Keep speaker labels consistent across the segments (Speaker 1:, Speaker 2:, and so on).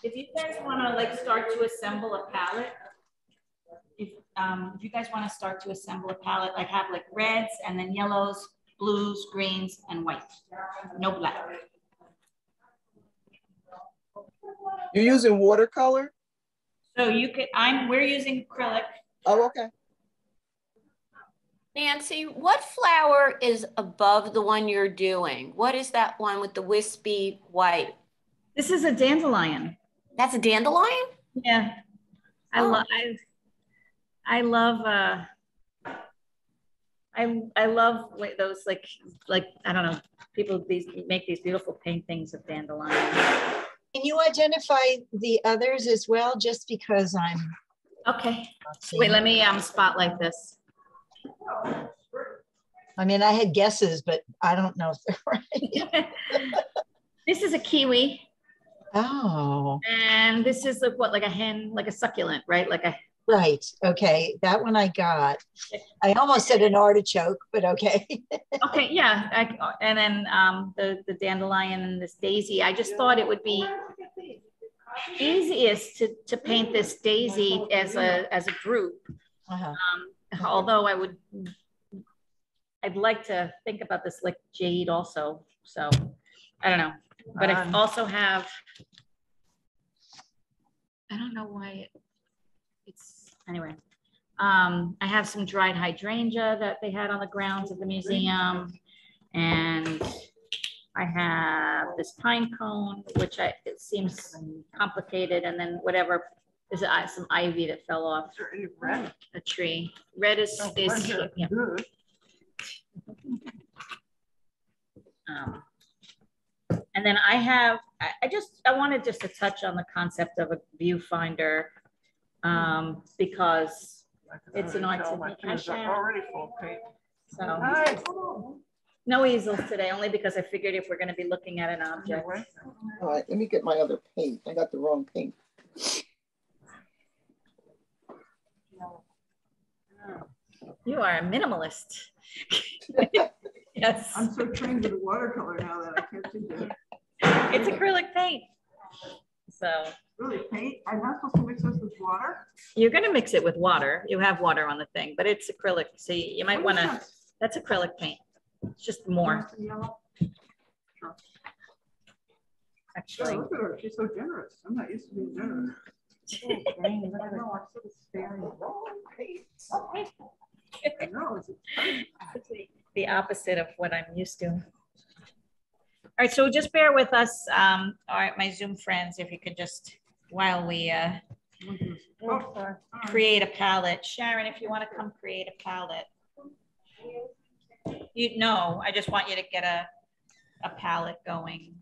Speaker 1: If you guys want to like start to assemble a palette, if you guys want to start to assemble a palette, like have like reds and then yellows, blues, greens, and white. No black.
Speaker 2: You're using watercolor?
Speaker 1: So you could, we're using acrylic.
Speaker 2: Oh, okay.
Speaker 3: Nancy, what flower is above the one you're doing? What is that one with the wispy white?
Speaker 1: This is a dandelion.
Speaker 3: That's a dandelion?
Speaker 1: Yeah. I love those like I don't know, people make these beautiful paintings of dandelions.
Speaker 4: Can you identify the others as well, just because I'm
Speaker 1: okay. Wait, let me spotlight this.
Speaker 4: I mean, I had guesses, but I don't know if they're right.
Speaker 1: This is a kiwi.
Speaker 4: Oh.
Speaker 1: And this is like a hen, like a succulent, right? Like a
Speaker 4: right. Okay, that one I got. I almost said an artichoke, but okay.
Speaker 1: Okay, yeah. And then the dandelion and this daisy. I just thought it would be easiest to paint this daisy as a group. Although I'd like to think about this like jade also. So I don't know. But I also have, I don't know why it's, anyway. I have some dried hydrangea that they had on the grounds of the museum. And I have this pine cone, which it seems complicated. And then whatever, there's some ivy that fell off a tree. Red is yeah. And then I wanted just to touch on the concept of a viewfinder because it's an art technique.
Speaker 2: Already full paint.
Speaker 1: So no easels today, only because I figured if we're going to be looking at an object.
Speaker 2: All right, let me get my other paint. I got the wrong paint.
Speaker 1: You are a minimalist. Yes.
Speaker 5: I'm so trained with the watercolor now that I can't do that.
Speaker 1: It's acrylic paint. So.
Speaker 5: Really, paint? I'm not supposed to mix this with water?
Speaker 1: You're going to mix it with water. You have water on the thing, but it's acrylic. So you might want to, that's acrylic paint. It's just more.
Speaker 5: Sure.
Speaker 1: Actually.
Speaker 5: Look at her. She's so generous. I'm not used to being generous.
Speaker 1: It's the opposite of what I'm used to. All right, so just bear with us. All right, my Zoom friends, if you could just, while we create a palette. Sharon, if you want to come create a palette. I just want you to get a palette going.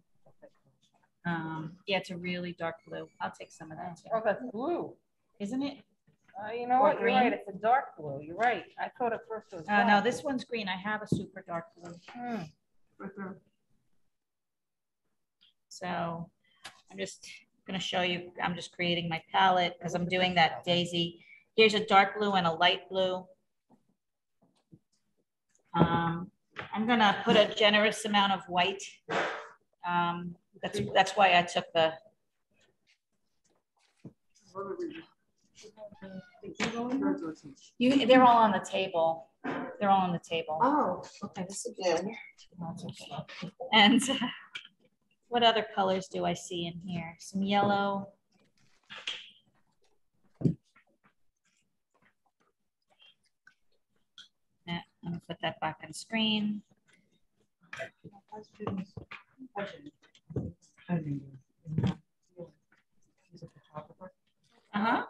Speaker 1: Yeah, it's a really dark blue. I'll take some of that too.
Speaker 6: Oh, that's blue.
Speaker 1: Isn't it?
Speaker 6: You know what? You're right. It's a dark blue. You're right. I thought at first it was black.
Speaker 1: No, this one's green. I have a super dark blue. So I'm just going to show you. I'm just creating my palette because I'm doing that daisy. Here's a dark blue and a light blue. I'm going to put a generous amount of white. That's why I took the. They're all on the table. They're all on the table.
Speaker 4: Oh, okay. This is good.
Speaker 1: Okay. And what other colors do I see in here? Some yellow. Yeah, I'm gonna put that back on screen.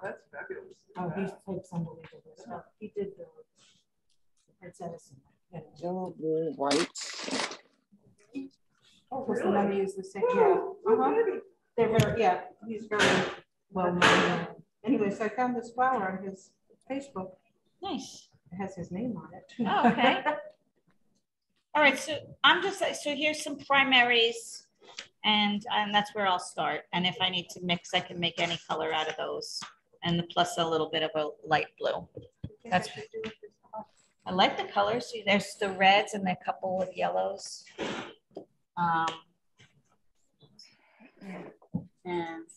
Speaker 5: That's fabulous.
Speaker 6: Oh, he's takes unbelievable stuff. He did the Prince Edison. Yeah.
Speaker 2: Yellow, blue, white.
Speaker 6: Oh, because the money is the same. Yeah. They're very, yeah, he's very well known. Anyway, so I found this flower on his Facebook.
Speaker 1: Nice.
Speaker 6: It has his name on it.
Speaker 1: Oh, okay. All right, so so here's some primaries, and that's where I'll start. And if I need to mix, I can make any color out of those, and plus a little bit of a light blue. I like the colors. See, there's the reds and a couple of yellows. And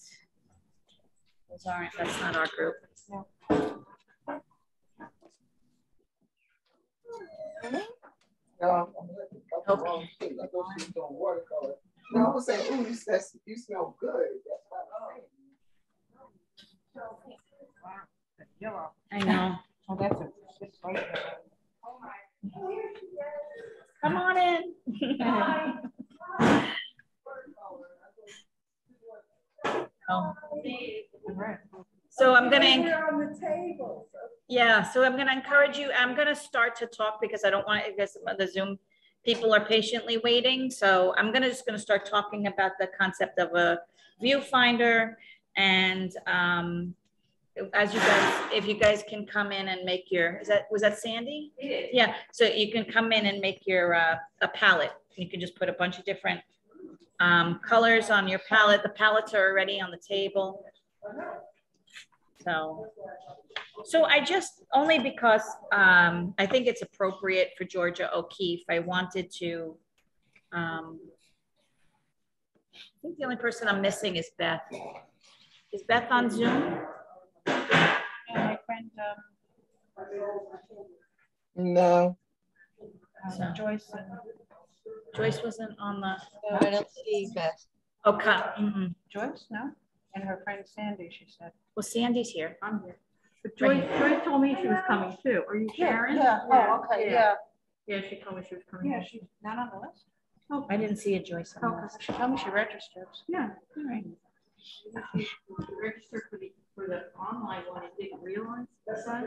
Speaker 1: Those aren't, that's not our group.
Speaker 2: No, I'm looking at the wrong thing. I thought she was doing watercolor. No, I was saying, ooh, you smell good. That's what I'm saying.
Speaker 6: Yellow.
Speaker 1: I know.
Speaker 6: Oh, that's a, it's right there.
Speaker 1: Come on in. Oh.
Speaker 6: Right.
Speaker 1: So I'm gonna, yeah, so I'm gonna encourage you, I'm gonna start to talk because I don't want, because the Zoom people are patiently waiting. So I'm just gonna start talking about the concept of a viewfinder. And as you guys, if you guys can come in and make your, was that Sandy? Yeah, so you can come in and make your a palette. You can just put a bunch of different colors on your palette. The palettes are already on the table. So I just, only because I think it's appropriate for Georgia O'Keeffe, I wanted to, I think the only person I'm missing is Beth. Is Beth on Zoom?
Speaker 6: My friend,
Speaker 2: No.
Speaker 6: Joyce.
Speaker 1: Joyce wasn't on the,
Speaker 4: No, I don't see Beth.
Speaker 1: okay.
Speaker 6: Joyce, no? And her friend Sandy, she said.
Speaker 1: Well, Sandy's here.
Speaker 5: I'm here. But Joyce told me she was coming too. Are you Sharon?
Speaker 6: Yeah. Oh, okay, yeah.
Speaker 5: Yeah, she told me she was coming.
Speaker 6: Yeah, she's not on the list.
Speaker 5: Oh,
Speaker 1: I didn't see a Joyce on the
Speaker 5: okay.
Speaker 1: list.
Speaker 6: She told me she registers.
Speaker 5: Yeah, all right. She registered for the online one. I didn't realize that.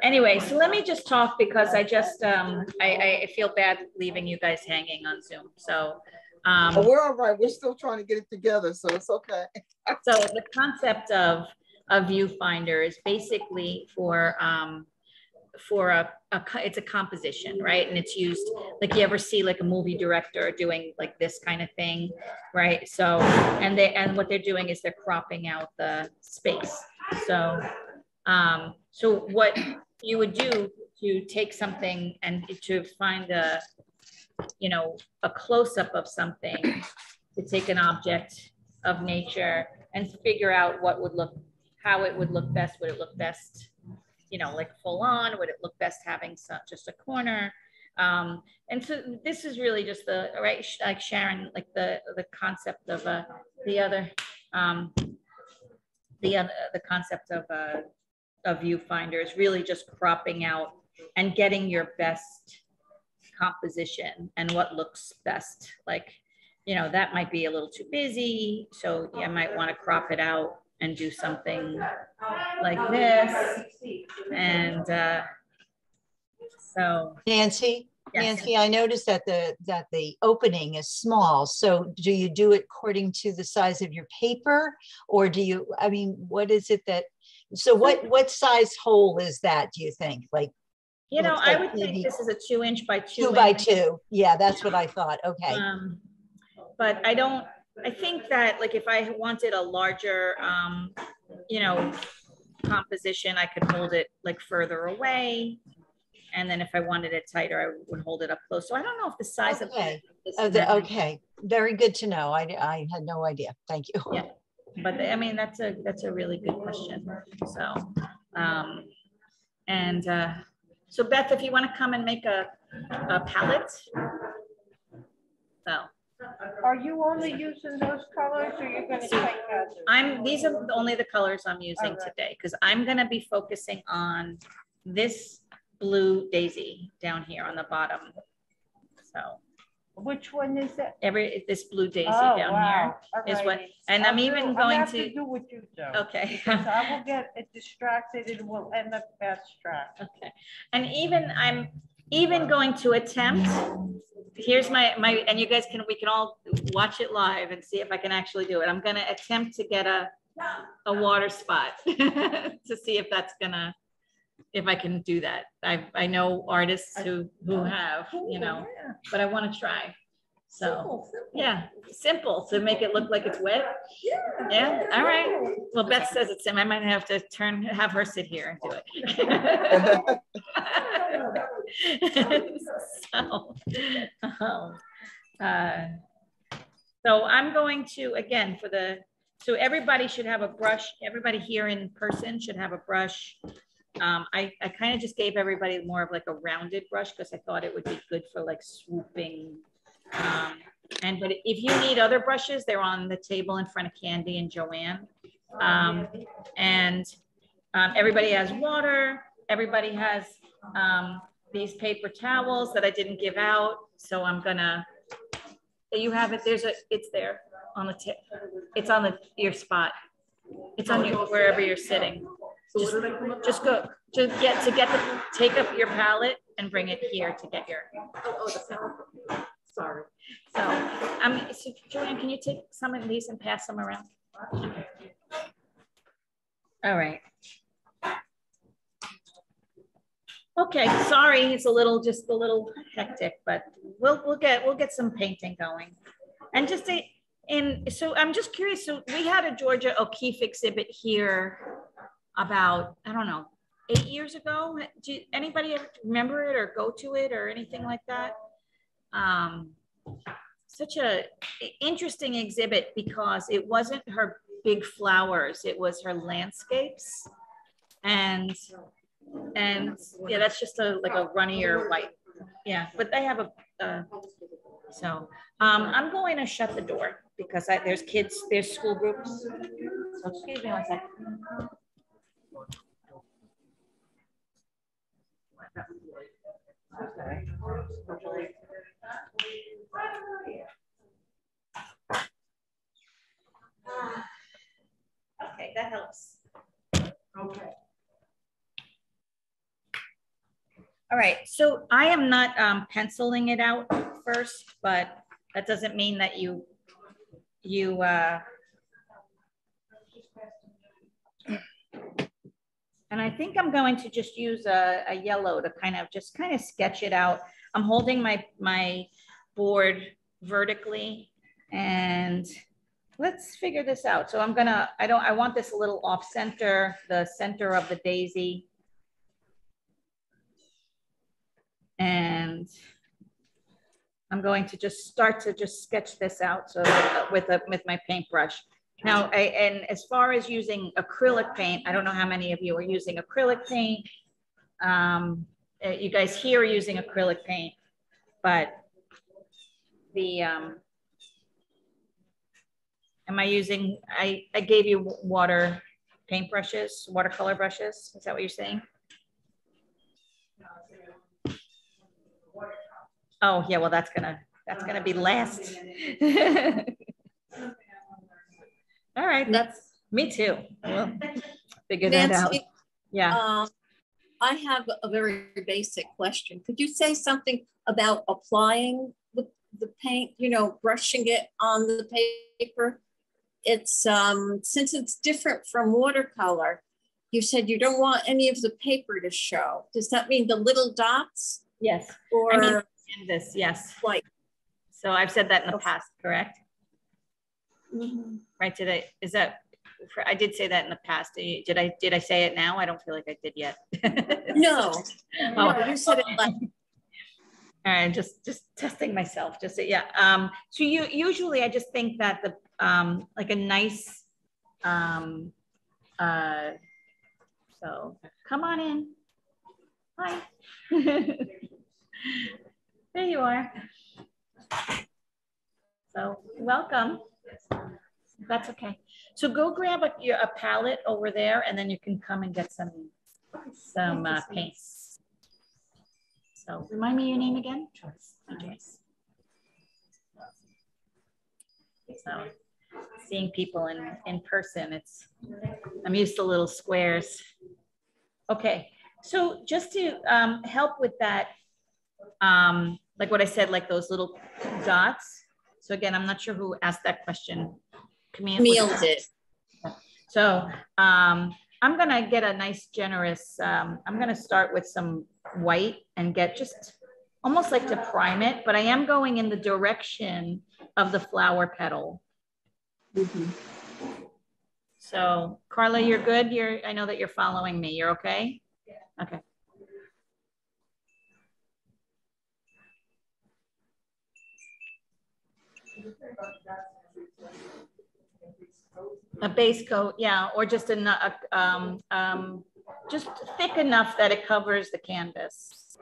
Speaker 1: Anyway, so let me just talk because I just, I feel bad leaving you guys hanging on Zoom. So,
Speaker 2: Oh, we're all right. We're still trying to get it together, so it's okay.
Speaker 1: so the concept of a viewfinder is basically for it's a composition, right? And it's used, like, you ever see like a movie director doing like this kind of thing, right? So, and what they're doing is they're cropping out the space. So, so what you would do to take something and to find a, you know, a close-up of something, to take an object of nature and figure out what would look, how it would look best. Would it look best, you know, like full on? Would it look best having just a corner? And so this is really just the, right, like Sharon, like the concept of the concept of a viewfinder is really just cropping out and getting your best composition and what looks best. Like, you know, that might be a little too busy, so you might want to crop it out and do something like this. And so
Speaker 4: Nancy,
Speaker 1: yes.
Speaker 4: Nancy, I noticed that the opening is small. So do you do it according to the size of your paper, or do you, I mean, what is it that, so what size hole is that, do you think? Like,
Speaker 1: You know,
Speaker 4: looks
Speaker 1: I
Speaker 4: like
Speaker 1: would think
Speaker 4: maybe
Speaker 1: this is a 2 inch by 2
Speaker 4: 2 by
Speaker 1: inch.
Speaker 4: 2. Yeah, that's what I thought. Okay.
Speaker 1: But I think that, like, if I wanted a larger, you know, composition, I could hold it like further away. And then if I wanted it tighter, I would hold it up close. So I don't know if the size of
Speaker 4: Okay.
Speaker 1: this
Speaker 4: Okay. Very good to know. I had no idea. Thank you.
Speaker 1: Yeah. But I mean, that's a really good question. So, so Beth, if you want to come and make a palette. So.
Speaker 6: Are you only using those colors, or you're gonna take others?
Speaker 1: These are only the colors I'm using today, because I'm gonna be focusing on this blue daisy down here on the bottom. So.
Speaker 6: Which one is that?
Speaker 1: This blue daisy
Speaker 6: Oh,
Speaker 1: down
Speaker 6: wow.
Speaker 1: here is what,
Speaker 6: Alrighty.
Speaker 1: and I'm even going
Speaker 6: I'll have
Speaker 1: to
Speaker 6: do what you do.
Speaker 1: Okay.
Speaker 6: Because I will get distracted and will end up abstract.
Speaker 1: Okay. And I'm even going to attempt, here's my, and you guys we can all watch it live and see if I can actually do it. I'm going to attempt to get a water spot to see if that's gonna, if I can do that. I know artists who have, you know, but I want to try. So yeah, simple to make it look like it's wet. Yeah. All right. Well, Beth says it's sim. I might have to have her sit here and do it. So I'm going to, again, for the so everybody should have a brush. Everybody here in person should have a brush. I kind of just gave everybody more of like a rounded brush because I thought it would be good for like swooping. But if you need other brushes, they're on the table in front of Candy and Joanne. Everybody has water. Everybody has these paper towels that I didn't give out. So I'm gonna, you have it, it's there on the tip. It's on your spot. It's on your, wherever you're sitting. Just go, take up your palette and bring it here to get your.
Speaker 5: Oh, the palette. Sorry.
Speaker 1: So Joanne, can you take some of these and pass them around? All right. Okay, sorry, it's just a little hectic, but we'll get some painting going. And so I'm just curious. So we had a Georgia O'Keeffe exhibit here about, I don't know, 8 years ago. Do anybody ever remember it or go to it or anything like that? Such a interesting exhibit because it wasn't her big flowers, it was her landscapes. And yeah, that's just like a runnier white. Yeah, but they have I'm going to shut the door because there's kids, there's school groups. So excuse me one second. Okay, that helps.
Speaker 5: Okay.
Speaker 1: All right, so I am not penciling it out first, but that doesn't mean that you and I think I'm going to just use a yellow to kind of sketch it out. I'm holding my board vertically and let's figure this out. So I want this a little off center, the center of the daisy. And I'm going to just start to sketch this out. So with my paintbrush. Now, and as far as using acrylic paint, I don't know how many of you are using acrylic paint. You guys here are using acrylic paint, but I gave you watercolor brushes. Is that what you're saying? Oh yeah, well that's gonna be last. All right, that's me too. We'll figure that out. Yeah.
Speaker 7: I have a very basic question. Could you say something about applying the paint, brushing it on the paper? It's since it's different from watercolor, you said you don't want any of the paper to show. Does that mean the little dots?
Speaker 1: Yes.
Speaker 7: Or
Speaker 1: I mean, canvas, yes.
Speaker 7: Like.
Speaker 1: So I've said that in the past, correct?
Speaker 7: Mm-hmm.
Speaker 1: Right, I did say that in the past. Did I say it now? I don't feel like I did yet.
Speaker 7: No. No, you said it like.
Speaker 1: All right, just testing myself. So usually I just think that like a nice so come on in. Hi. There you are. So welcome. That's okay. So go grab a palette over there, and then you can come and get some paints. So remind me your name again. Joyce. So seeing people in person, I'm used to little squares. Okay, so just to help with that, like what I said, like those little dots. So again, I'm not sure who asked that question. Camille
Speaker 7: did.
Speaker 1: So I'm gonna get a nice generous, I'm gonna start with some white and get just almost like to prime it, but I am going in the direction of the flower petal.
Speaker 7: Mm-hmm.
Speaker 1: So Carla, you're good? I know that you're following me. You're okay? Okay. A base coat, yeah, or just just thick enough that it covers the canvas.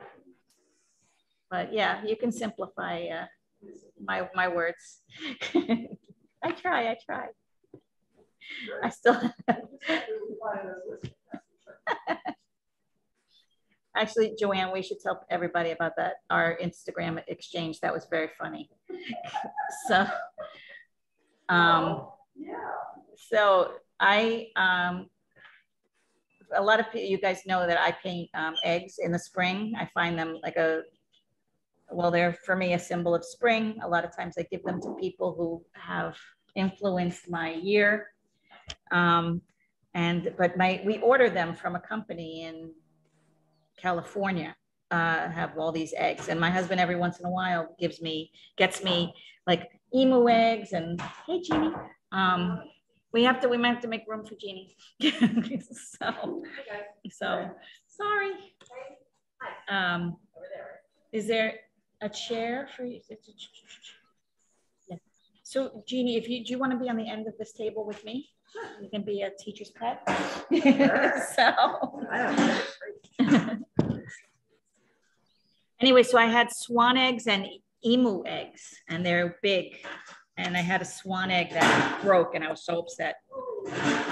Speaker 1: But yeah, you can simplify my words. I try. I still actually, Joanne, we should tell everybody about that, our Instagram exchange. That was very funny. So a lot of you guys know that I paint eggs in the spring. I find them like they're for me a symbol of spring. A lot of times I give them to people who have influenced my year. We order them from a company in California, have all these eggs. And my husband every once in a while gets me like emu eggs and, hey, Jeannie. We might have to make room for Jeannie. so sorry. Is there a chair for you? Yeah. So Jeannie, do you want to be on the end of this table with me? You can be a teacher's pet. Anyway, so I had swan eggs and emu eggs, and they're big. And I had a swan egg that broke, and I was so upset.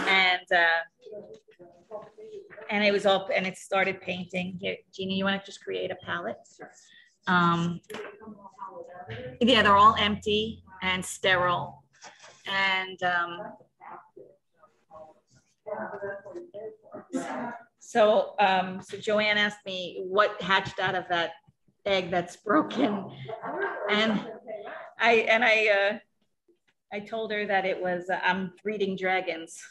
Speaker 1: And it was all, and it started painting. Here, Jeannie, you want to just create a palette? Yeah, they're all empty and sterile. And so Joanne asked me what hatched out of that egg that's broken, and I told her that it was I'm breeding dragons.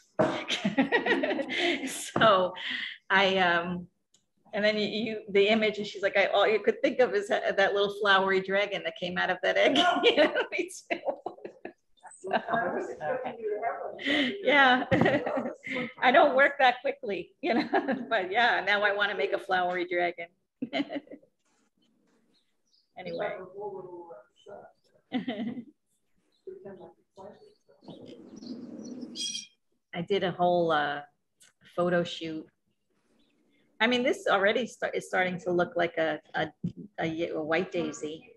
Speaker 1: So and then the image, and she's like, all you could think of is that little flowery dragon that came out of that egg. Me too. So, yeah, I don't work that quickly, but yeah, now I want to make a flowery dragon. Anyway. I did a whole photo shoot. I mean, this already is starting to look like a white daisy.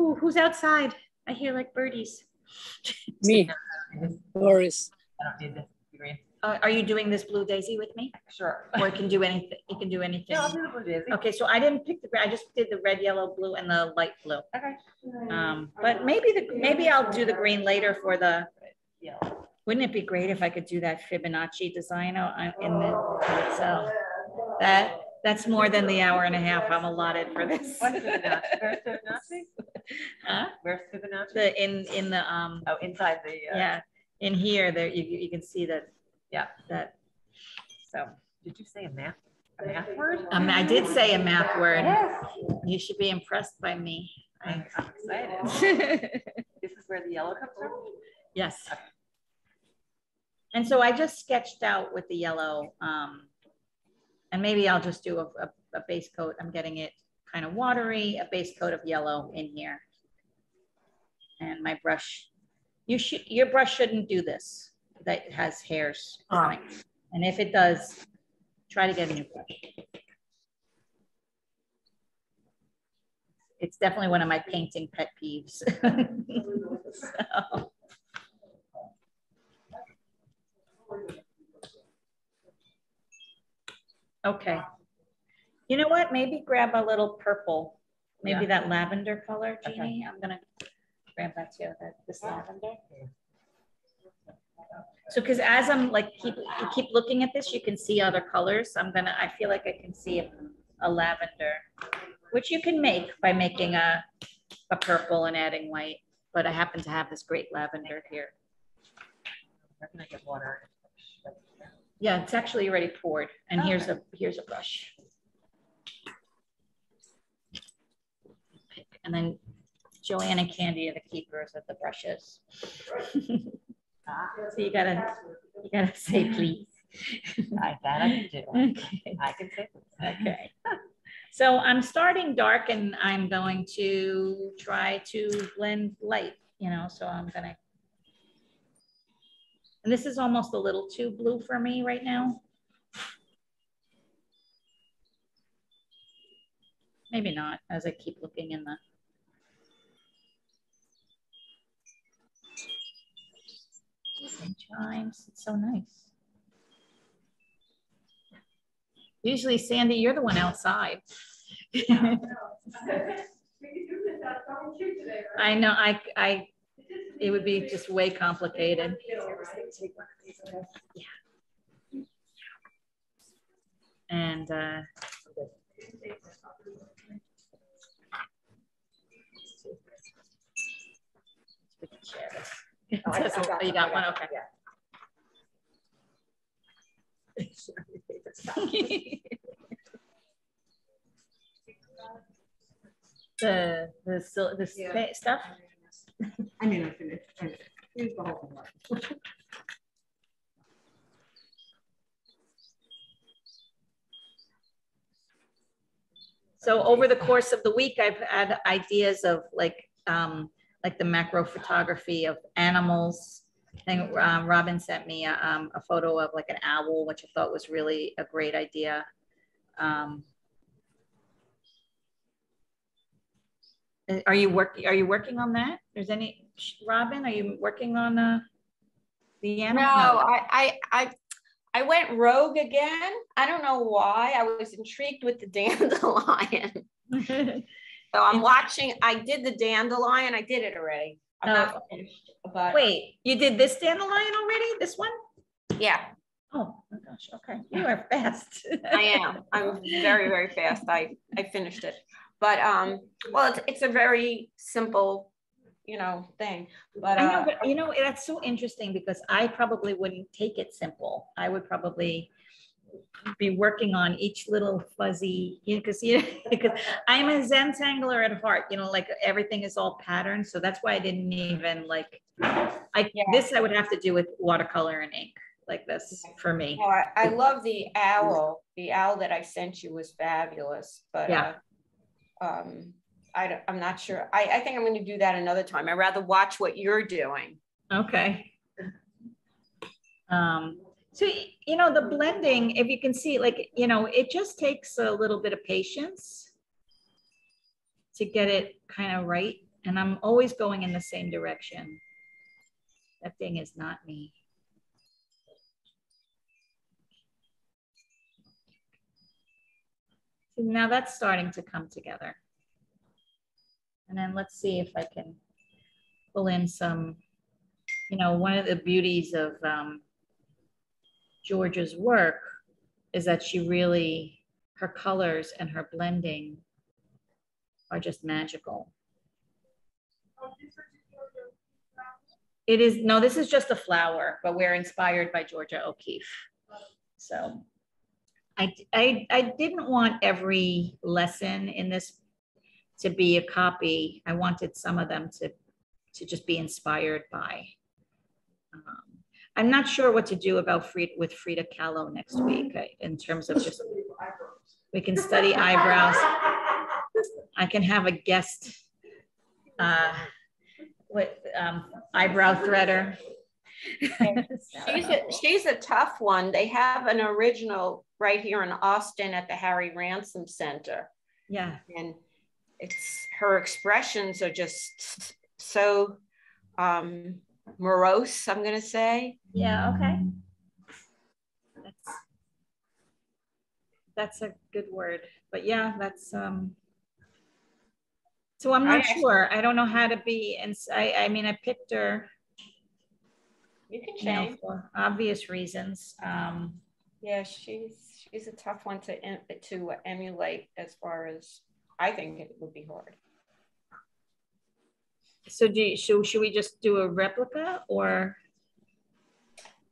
Speaker 1: Ooh, who's outside? I hear like birdies.
Speaker 8: Me, Boris.
Speaker 2: I don't need this green.
Speaker 1: Are you doing this blue daisy with me?
Speaker 2: Sure.
Speaker 1: Or you can do anything. You can do anything.
Speaker 2: Yeah, I'll do the blue daisy.
Speaker 1: Okay, so I didn't pick the green. I just did the red, yellow, blue, and the light blue.
Speaker 2: Okay.
Speaker 1: But maybe I'll do the green later for the. Yeah. Wouldn't it be great if I could do that Fibonacci design in the so that's more than the hour and a half I'm allotted for this.
Speaker 2: What's Fibonacci? Where's Fibonacci?
Speaker 1: Huh?
Speaker 2: Where's Fibonacci?
Speaker 1: In the
Speaker 2: oh, inside the
Speaker 1: yeah, in here there you can see that.
Speaker 2: Yeah,
Speaker 1: that. So
Speaker 2: did you say a math word?
Speaker 1: I did say a math word.
Speaker 2: Yes.
Speaker 1: You should be impressed by me.
Speaker 2: I'm excited. This is where the yellow comes from?
Speaker 1: Yes. Okay. And so I just sketched out with the yellow, and maybe I'll just do a base coat. I'm getting it kind of watery, a base coat of yellow in here. And my brush, your brush shouldn't do this. That has hairs. And if it does, try to get a new brush. It's definitely one of my painting pet peeves. So. Okay. You know what? Maybe grab a little purple. Maybe that lavender color, Jeannie. Okay. I'm gonna grab that too. This lavender. So, because as I'm like keep looking at this, you can see other colors. I feel like I can see a lavender, which you can make by making a purple and adding white. But I happen to have this great lavender here.
Speaker 2: Where can I get water?
Speaker 1: Yeah, it's actually already poured. And here's a brush. And then Joanne and Candy are the keepers of the brushes. So you gotta say please.
Speaker 2: That I can do.
Speaker 1: Okay.
Speaker 2: I can say please.
Speaker 1: Okay. So I'm starting dark and I'm going to try to blend light, you know, so I'm gonna, and this is almost a little too blue for me right now. Maybe not, as I keep looking in the. Chimes, it's so nice. Usually, Sandy, you're the one outside. I know, it would be just way complicated. Yeah. And we can share this. Oh, you got one? Okay. the stuff.
Speaker 6: I mean, I finished. Here's the whole thing.
Speaker 1: So over the course of the week, I've had ideas of like the macro photography of animals. I think Robin sent me a photo of like an owl, which I thought was really a great idea. Are you working on that? There's any, Robin, are you working on the animal?
Speaker 3: No, I went rogue again. I don't know why. I was intrigued with the dandelion. So I'm watching. I did the dandelion. I did it already. I'm not finished. But
Speaker 1: wait, you did this dandelion already? This one?
Speaker 3: Yeah.
Speaker 1: Oh my gosh. Okay, you are fast.
Speaker 3: I am. I'm very, very fast. I finished it. But well, it's a very simple, you know, thing. But
Speaker 1: I know, but you know, that's so interesting because I probably wouldn't take it simple. I would probably be working on each little fuzzy, you know, because I'm a Zentangler at heart, you know, like everything is all patterned. So that's why I didn't even like, this I would have to do with watercolor and ink like this for me.
Speaker 3: Oh, I love the owl. The owl that I sent you was fabulous, but
Speaker 1: yeah.
Speaker 3: I'm not sure. I think I'm going to do that another time. I'd rather watch what you're doing.
Speaker 1: Okay. So, you know, the blending, if you can see, like, you know, it just takes a little bit of patience to get it kind of right. And I'm always going in the same direction. That thing is not me. So now that's starting to come together. And then let's see if I can pull in some, you know, one of the beauties of Georgia's work is that she really, her colors and her blending are just magical. It is, no, this is just a flower, but we're inspired by Georgia O'Keeffe. So I didn't want every lesson in this to be a copy. I wanted some of them to just be inspired by. I'm not sure what to do about with Frida Kahlo next week in terms of just, we can study eyebrows. I can have a guest with eyebrow threader.
Speaker 3: She's a tough one. They have an original right here in Austin at the Harry Ransom Center.
Speaker 1: Yeah. And
Speaker 3: her expressions are just so morose, I'm going to say.
Speaker 1: Yeah, okay. That's a good word. But yeah, that's so I'm not sure. I don't know how to be, and I mean, I picked her.
Speaker 3: You can change,
Speaker 1: you know, for obvious reasons.
Speaker 3: Yeah, she's a tough one to emulate. As far as I think, it would be hard.
Speaker 1: So should we just do a replica, or?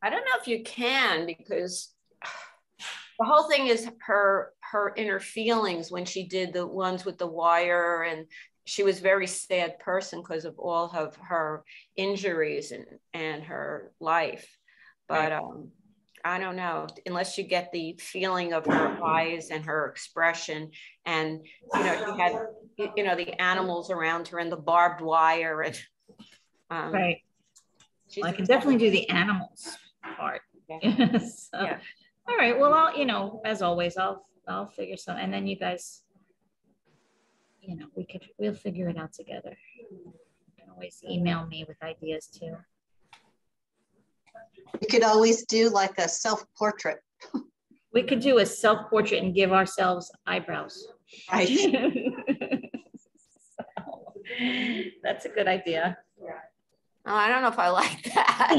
Speaker 3: I don't know if you can, because the whole thing is her inner feelings when she did the ones with the wire, and she was a very sad person because of all of her injuries and her life. But I don't know, unless you get the feeling of her eyes and her expression. And, you know, she had, you know, the animals around her and the barbed wire. And,
Speaker 1: right. Well, I can definitely do the animals part.
Speaker 3: Yeah.
Speaker 1: So,
Speaker 3: Yeah.
Speaker 1: all right. Well, I'll, you know, as always, I'll figure something. And then you guys, you know, we'll figure it out together. You can always email me with ideas too.
Speaker 9: You could always do like a self-portrait.
Speaker 1: We could do a self-portrait and give ourselves eyebrows.
Speaker 9: Right.
Speaker 1: So, that's a good idea.
Speaker 3: Oh, I don't know if I like that.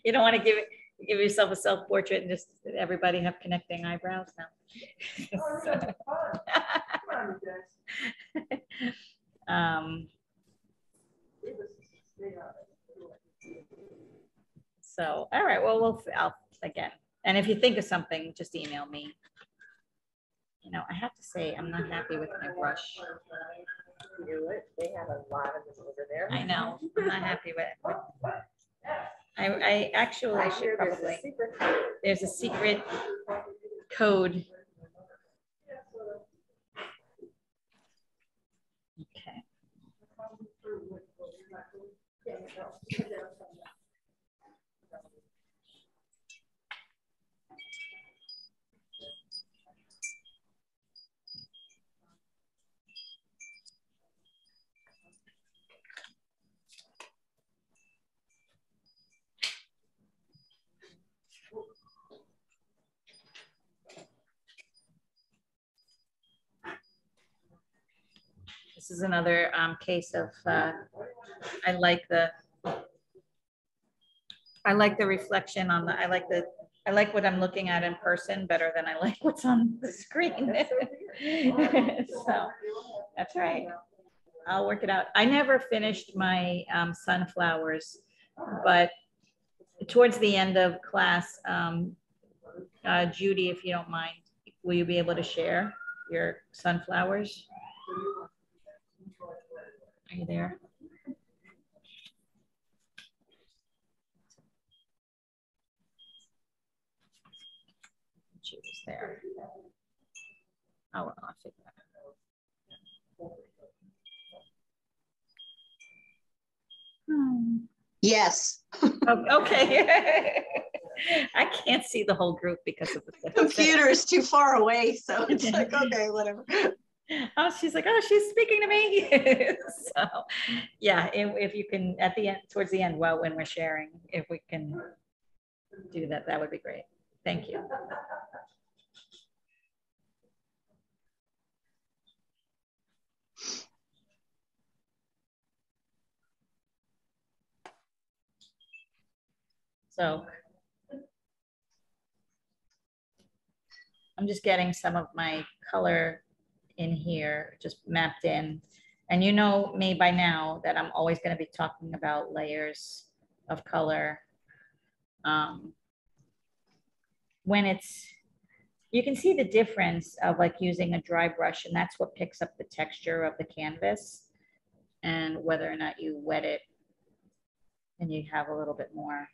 Speaker 1: You don't want to give yourself a self-portrait and just everybody have connecting eyebrows now. So, all right, well, I'll again, and if you think of something, just email me. You know, I have to say, I'm not happy with my brush.
Speaker 2: They have a lot of them over there.
Speaker 1: I know, I'm not happy with it. I actually should probably, there's a secret code. Okay. This is another case of I like the reflection on the, I like what I'm looking at in person better than I like what's on the screen. So that's right. I'll work it out. I never finished my sunflowers, but towards the end of class, Judy, if you don't mind, will you be able to share your sunflowers? Are you there? She was there. Oh, well, I'll figure that out.
Speaker 9: Yes.
Speaker 1: Oh, okay. I can't see the whole group because of the
Speaker 9: Computer is too far away, so it's like, okay, whatever.
Speaker 1: Oh, she's like, oh, she's speaking to me. So yeah, if you can at the end, towards the end, well, when we're sharing, if we can do that, that would be great. Thank you. So I'm just getting some of my color in here, just mapped in. And you know me by now that I'm always going to be talking about layers of color. When it's, you can see the difference of like using a dry brush, and that's what picks up the texture of the canvas, and whether or not you wet it and you have a little bit more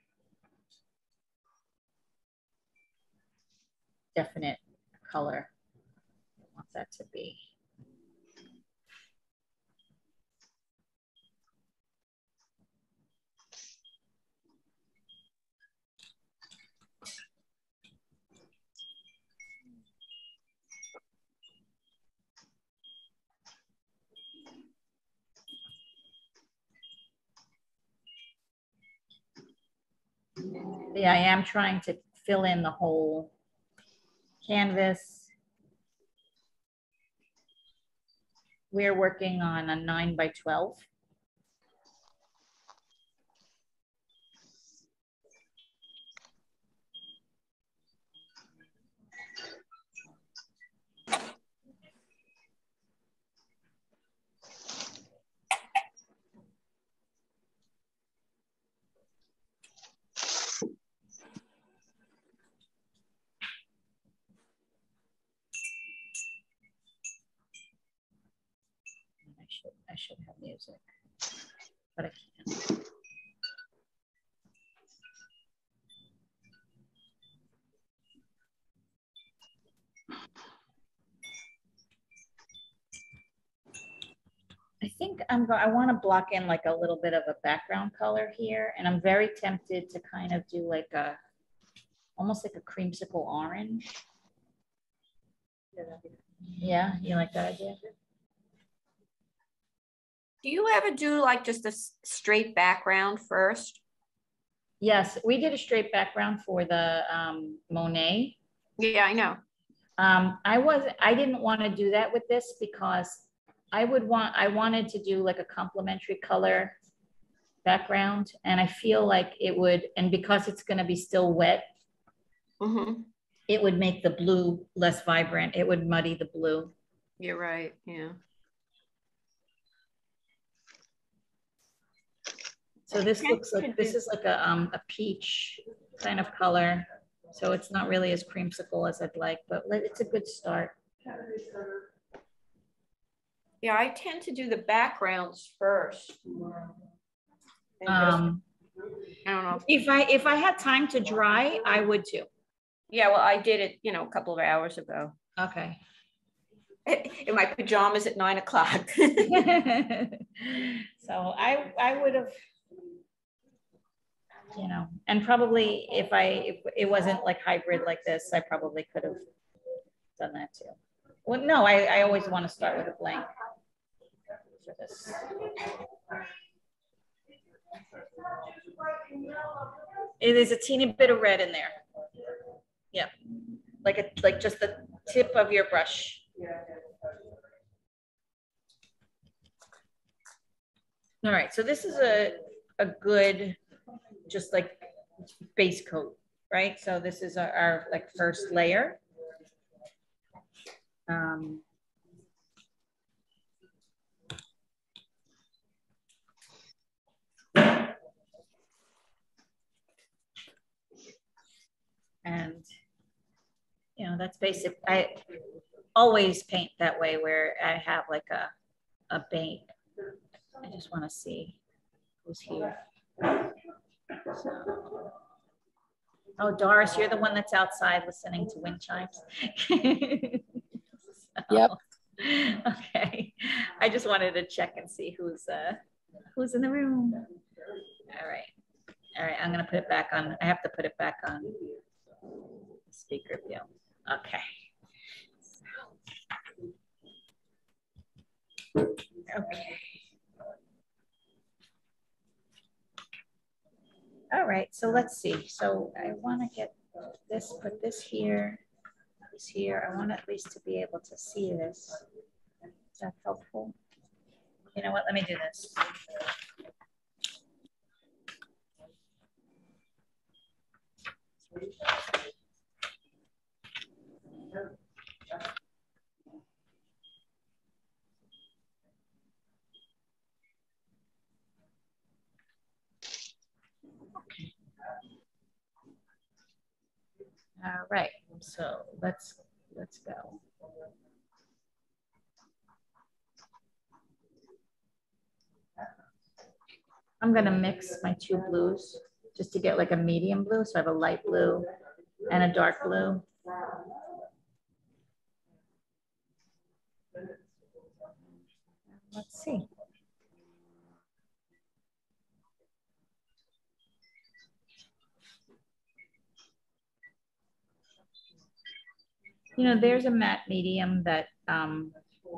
Speaker 1: definite color. I want that to be. Yeah, I am trying to fill in the whole canvas. We're working on a 9x12. I should have music, but I can't. I want to block in like a little bit of a background color here, and I'm very tempted to kind of do like almost like a creamsicle orange. Yeah, you like that idea?
Speaker 3: Do you ever do like just a straight background first?
Speaker 1: Yes, we did a straight background for the Monet.
Speaker 3: Yeah, I know.
Speaker 1: I didn't want to do that with this because I wanted to do like a complementary color background, and I feel like it would, and because it's going to be still wet, it would make the blue less vibrant. It would muddy the blue.
Speaker 3: You're right. Yeah.
Speaker 1: So this looks like, this is like a peach kind of color. So it's not really as creamsicle as I'd like, but it's a good start.
Speaker 3: Yeah, I tend to do the backgrounds first. I don't know.
Speaker 1: If I had time to dry, I would too.
Speaker 3: Yeah, well, I did it, a couple of hours ago.
Speaker 1: Okay.
Speaker 3: In my pajamas at 9 o'clock.
Speaker 1: So I would have, and probably if it wasn't like hybrid like this, I probably could have done that too. Well, no, I always want to start with a blank for this. It is a teeny bit of red in there. Yeah, like just the tip of your brush. All right, so this is a good, just like base coat, right? So this is our like first layer. And that's basic. I always paint that way where I have like a bank. I just want to see who's here. So, oh, Doris, you're the one that's outside listening to wind chimes.
Speaker 8: Yep.
Speaker 1: Okay. I just wanted to check and see who's in the room. All right. All right. I'm going to put it back on. I have to put it back on speaker view. Okay. Okay. All right, so let's see. So I want to get this, put this here, this here. I want at least to be able to see this. Is that helpful? You know what? Let me do this. All right, so let's go. I'm gonna mix my two blues just to get like a medium blue. So I have a light blue and a dark blue. Let's see. There's a matte medium that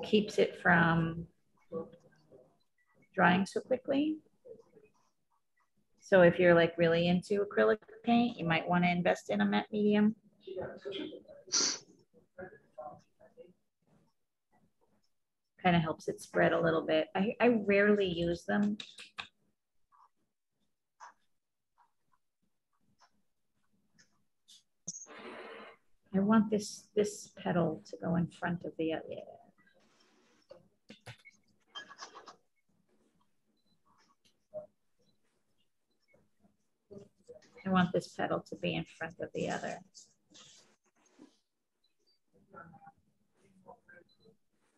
Speaker 1: keeps it from drying so quickly. So if you're like really into acrylic paint, you might want to invest in a matte medium. Kind of helps it spread a little bit. I rarely use them. I want this petal to go in front of the other. I want this petal to be in front of the other.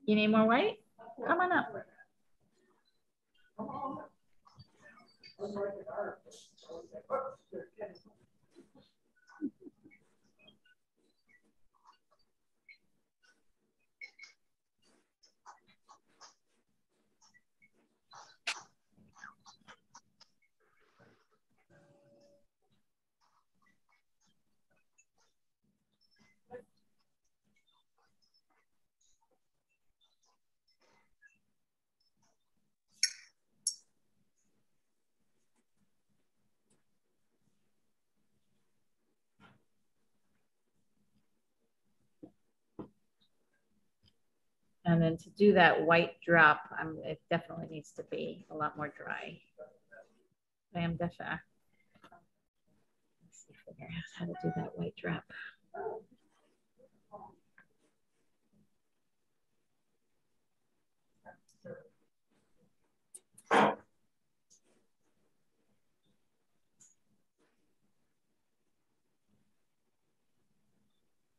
Speaker 1: You need more white? Come on up. And then to do that white drop, it definitely needs to be a lot more dry. I am definitely, let's see, figure out how to do that white drop.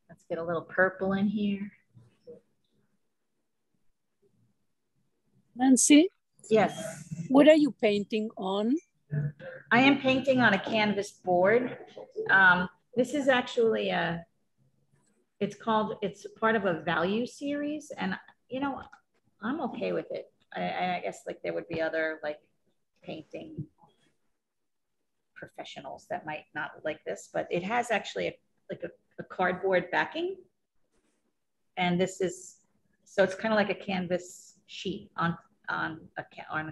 Speaker 1: Let's get a little purple in here.
Speaker 8: Nancy?
Speaker 1: Yes.
Speaker 8: What are you painting on?
Speaker 1: I am painting on a canvas board. This is actually it's part of a value series, and you know, I'm okay with it. I guess like there would be other like painting professionals that might not like this, but it has actually a cardboard backing. And this is, so it's kind of like a canvas sheet on a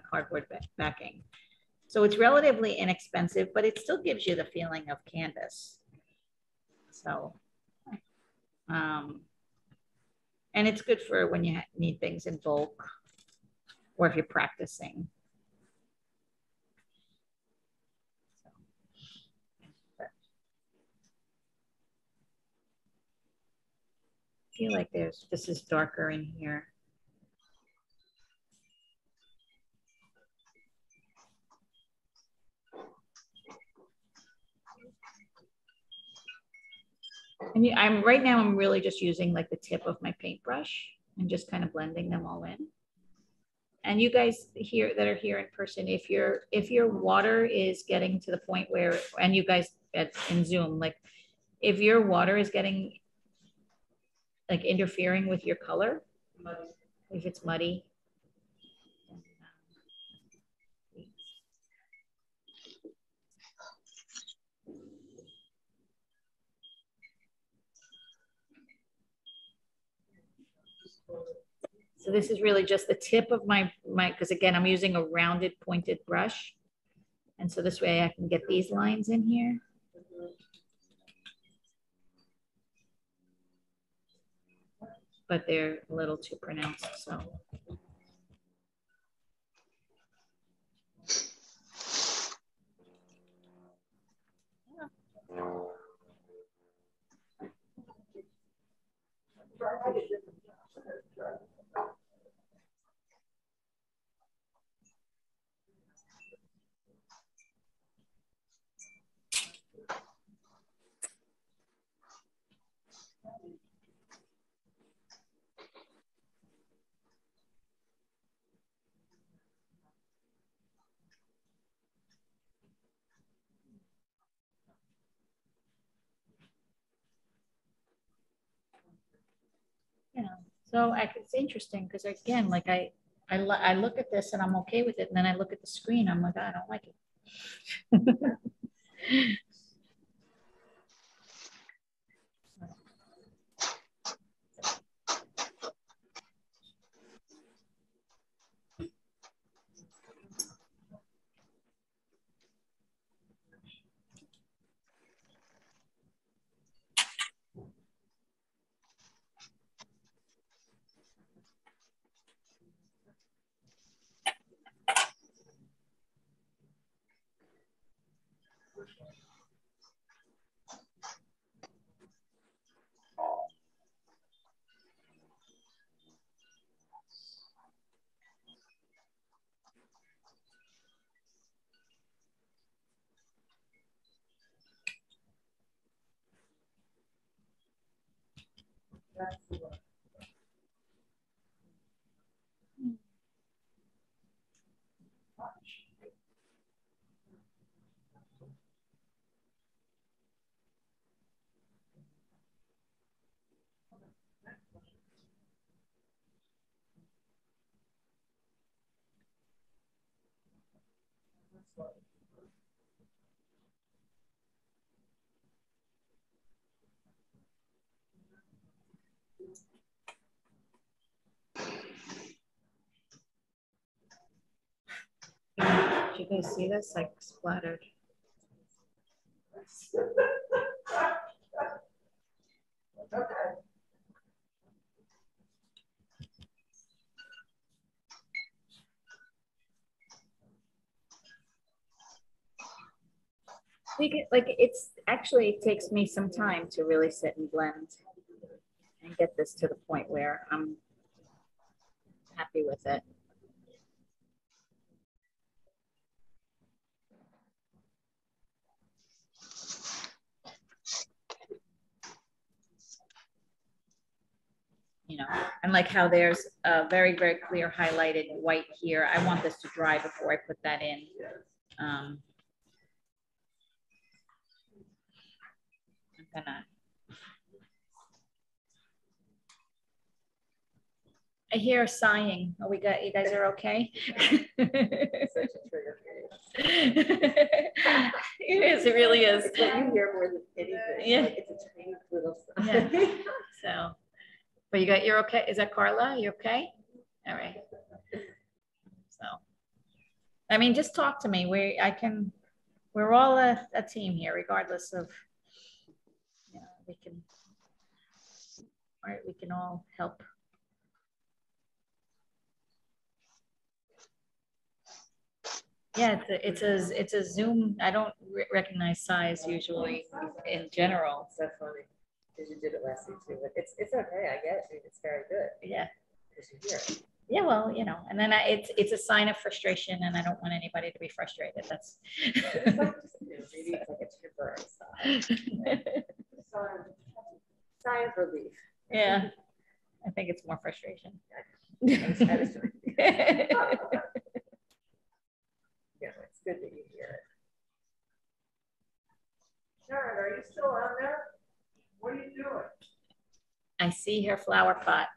Speaker 1: cardboard backing. So it's relatively inexpensive, but it still gives you the feeling of canvas. So, and it's good for when you need things in bulk or if you're practicing. I feel like this is darker in here. And right now I'm really just using like the tip of my paintbrush and just kind of blending them all in. And you guys here that are here in person, if your water is getting to the point where, and you guys in Zoom, like if your water is getting like interfering with your color, if it's muddy. So this is really just the tip of my, because again, I'm using a rounded pointed brush. And so this way I can get these lines in here. But they're a little too pronounced, so. You know, so it's interesting because again, like I look at this and I'm okay with it, and then I look at the screen, I'm like, I don't like it. Did you guys see this? Like splattered. Like it's actually, it takes me some time to really sit and blend and get this to the point where I'm happy with it. You know, and like how there's a very, very clear highlighted white here. I want this to dry before I put that in. I'm gonna. I hear sighing. Oh, we got, you guys are okay? It is, it really is.
Speaker 9: It's what you hear more than anything.
Speaker 1: Yeah.
Speaker 9: Like, it's a tiny little stuff.
Speaker 1: Yeah. So, but you got, you're okay? Is that Carla? You okay? All right. So, I mean, just talk to me. We're all a team here, regardless of, you know, we can all help. Yeah, it's a Zoom. I don't recognize size usually in general.
Speaker 9: That's funny. Because you did it last week too, but it's okay. I get it. It's very good.
Speaker 1: Yeah.
Speaker 9: Because you hear it.
Speaker 1: Yeah, well, you know, and then it's a sign of frustration, and I don't want anybody to be frustrated. That's
Speaker 9: It's like, maybe it's like a temporary sigh of relief.
Speaker 1: Yeah, I think it's more frustration.
Speaker 9: Yeah, it's good that you hear it. Sharon, are you still on there? What are you doing?
Speaker 1: I see her flower pot.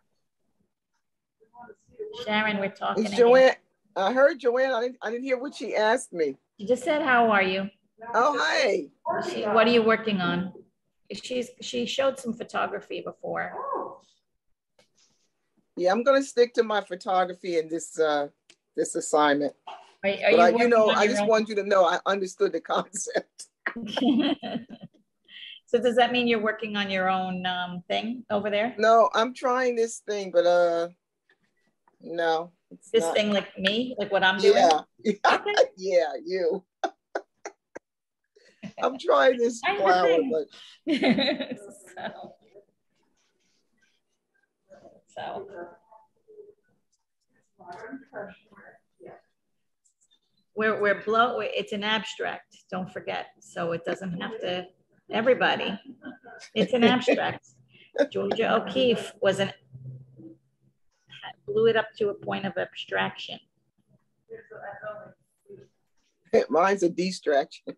Speaker 1: Sharon, we're talking.
Speaker 2: It's Joanne. I heard Joanne. I didn't hear what she asked me.
Speaker 1: She just said, "How are you?"
Speaker 2: Oh, hi.
Speaker 1: What are you working on? She showed some photography before.
Speaker 2: Yeah, I'm gonna stick to my photography in this this assignment.
Speaker 1: Are
Speaker 2: But you know, I just want you to know I understood the concept.
Speaker 1: So does that mean you're working on your own thing over there?
Speaker 2: No, I'm trying this thing, but no.
Speaker 1: This
Speaker 2: not.
Speaker 1: thing like me, like what I'm doing?
Speaker 2: Yeah, yeah, you. I'm trying this flower, but
Speaker 1: so. It's an abstract, don't forget. So it doesn't have to, everybody. It's an abstract. Georgia O'Keeffe blew it up to a point of abstraction.
Speaker 2: mine's a distraction.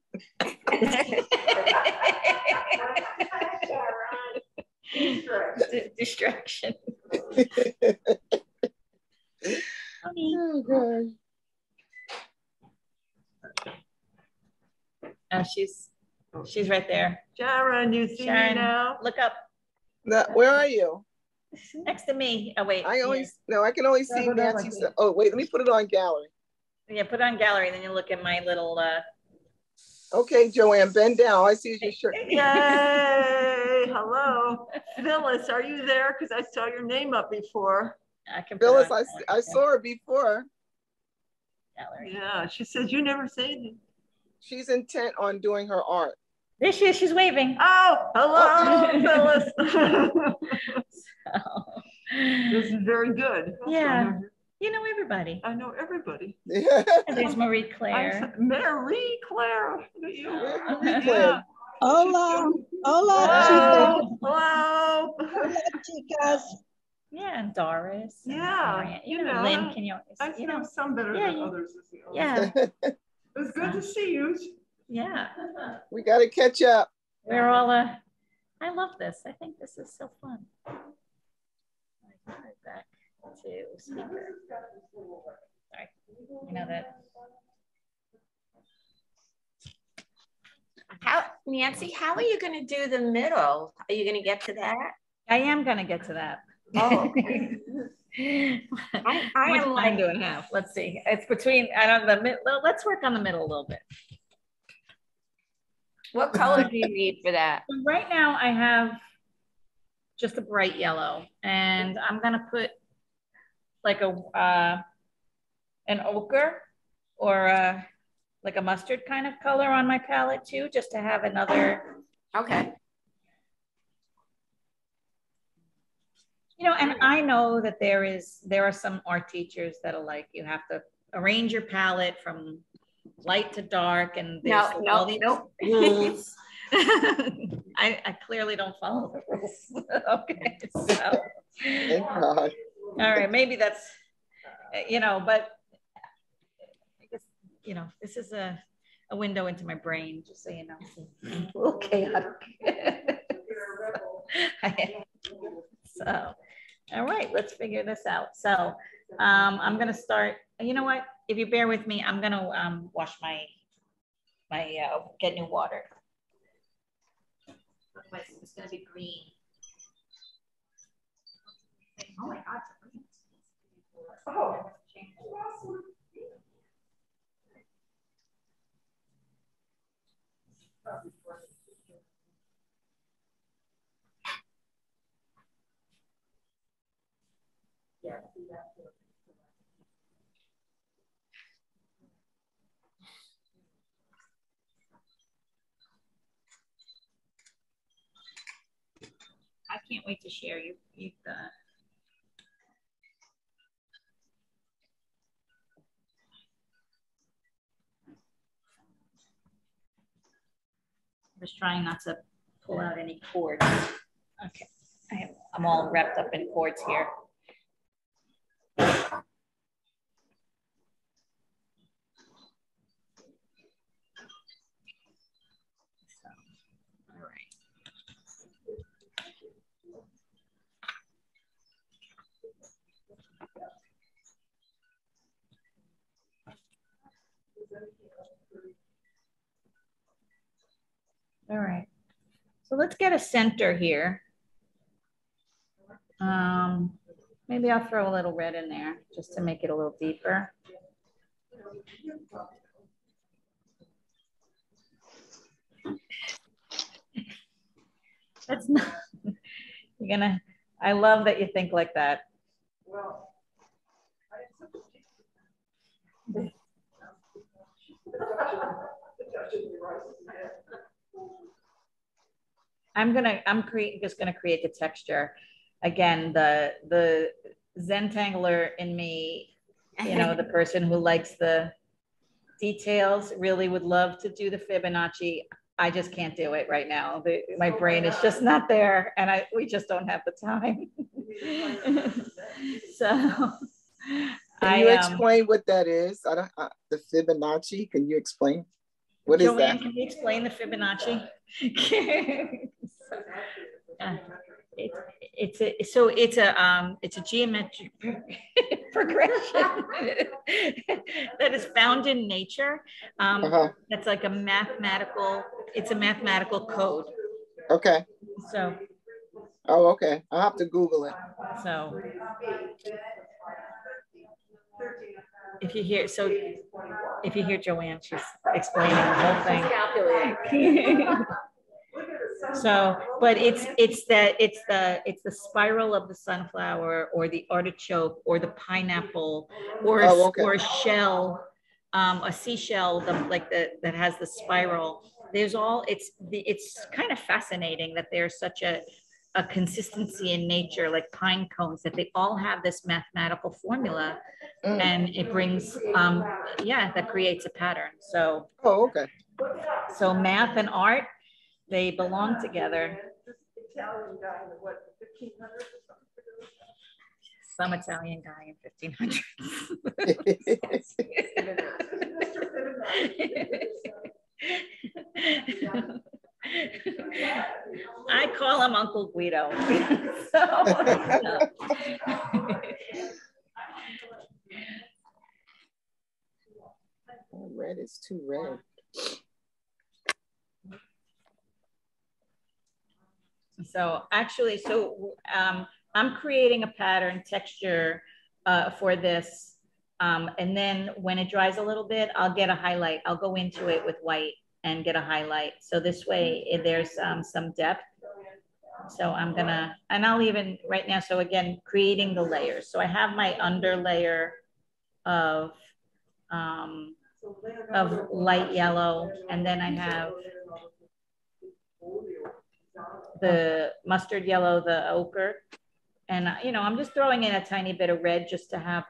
Speaker 1: Distraction.
Speaker 2: Oh, God.
Speaker 1: Oh, she's right there.
Speaker 6: Sharon, you see
Speaker 1: Sharon,
Speaker 6: me now?
Speaker 1: look up.
Speaker 2: Where are you?
Speaker 1: Next to me. Oh, wait.
Speaker 2: I can only see Nanci. Oh, wait, let me put it on gallery.
Speaker 1: Yeah, put it on gallery, then you look at my little.
Speaker 2: Okay, Joanne, bend down. I see your shirt.
Speaker 6: Yay! Hello. Phyllis, are you there? Because I saw your name up before.
Speaker 2: Phyllis, I saw her before.
Speaker 1: Gallery.
Speaker 6: Yeah, she says you never say anything.
Speaker 2: She's intent on doing her art.
Speaker 1: There she is. She's waving.
Speaker 6: Oh, hello, Phyllis.
Speaker 1: So,
Speaker 6: this is very good.
Speaker 1: Yeah. You know everybody.
Speaker 6: I know everybody.
Speaker 1: And there's Marie Claire.
Speaker 6: Marie Claire. Look at you.
Speaker 2: Yeah.
Speaker 8: Hola.
Speaker 6: Hola,
Speaker 8: Hola,
Speaker 6: hello.
Speaker 8: Hola, chicas.
Speaker 1: Yeah, and Doris.
Speaker 6: Yeah,
Speaker 1: And you know, Lynn, can you?
Speaker 6: I know some better than others.
Speaker 1: Yeah.
Speaker 6: It was good to see you.
Speaker 1: Yeah.
Speaker 2: We got to catch up.
Speaker 1: We're all I love this. I think this is so fun. Back to speaker. Sorry. You know that.
Speaker 3: Nanci, how are you going to do the middle? Are you going to get to that?
Speaker 1: I am going to get to that.
Speaker 3: Oh, okay. I am like
Speaker 1: doing half. Let's see. It's between, I don't know, the middle. Let's work on the middle a little bit.
Speaker 3: What color do you need for that?
Speaker 1: Right now I have just a bright yellow, and I'm going to put like an ochre or like a mustard kind of color on my palette too, just to have another.
Speaker 3: Okay.
Speaker 1: You know, and I know that there are some art teachers that'll like, you have to arrange your palette from light to dark, and there's all these rules. I clearly don't follow the rules. Okay, so.
Speaker 2: Thank God.
Speaker 1: All right, maybe that's, you know, but I guess, you know, this is a window into my brain, just so you know. A little chaotic. So, all right, let's figure this out. So I'm gonna start, you know what, if you bear with me, I'm gonna wash my get new water. Otherwise it's gonna be green. Oh my God. Oh. Yeah. I can't wait to share you the. I'm just trying not to pull out any cords. Okay, I'm all wrapped up in cords here. All right. All right, so let's get a center here. Maybe I'll throw a little red in there just to make it a little deeper. That's not, you're gonna, I love that you think like that. Well, I'm just gonna create the texture. Again, the Zentangler in me, you know, the person who likes the details really would love to do the Fibonacci. I just can't do it right now. My brain is just not there, and we just don't have the time. So,
Speaker 2: Can you explain what that is? The Fibonacci. Can you explain? What is that?
Speaker 1: Can you explain the Fibonacci? It's a geometric progression that is found in nature. That's like it's a mathematical code.
Speaker 2: Okay.
Speaker 1: So.
Speaker 2: Oh, okay. I'll have to Google it.
Speaker 1: So. If you hear Joanne, she's explaining the whole thing. Calculating. So, but it's the spiral of the sunflower, or the artichoke, or the pineapple, or a shell, a seashell, that has the spiral. There's it's kind of fascinating that there's such a consistency in nature, like pine cones, that they all have this mathematical formula, and it brings that creates a pattern. So so math and art, they belong together. Some Italian guy in 1500s. I call him Uncle Guido.
Speaker 2: Red is too red.
Speaker 1: So actually, I'm creating a pattern texture for this. And then when it dries a little bit, I'll get a highlight. I'll go into it with white and get a highlight. So this way there's some depth. So I'll even right now, so again, creating the layers. So I have my under layer of of light yellow, and then I have the mustard yellow, the ochre, and you know, I'm just throwing in a tiny bit of red just to have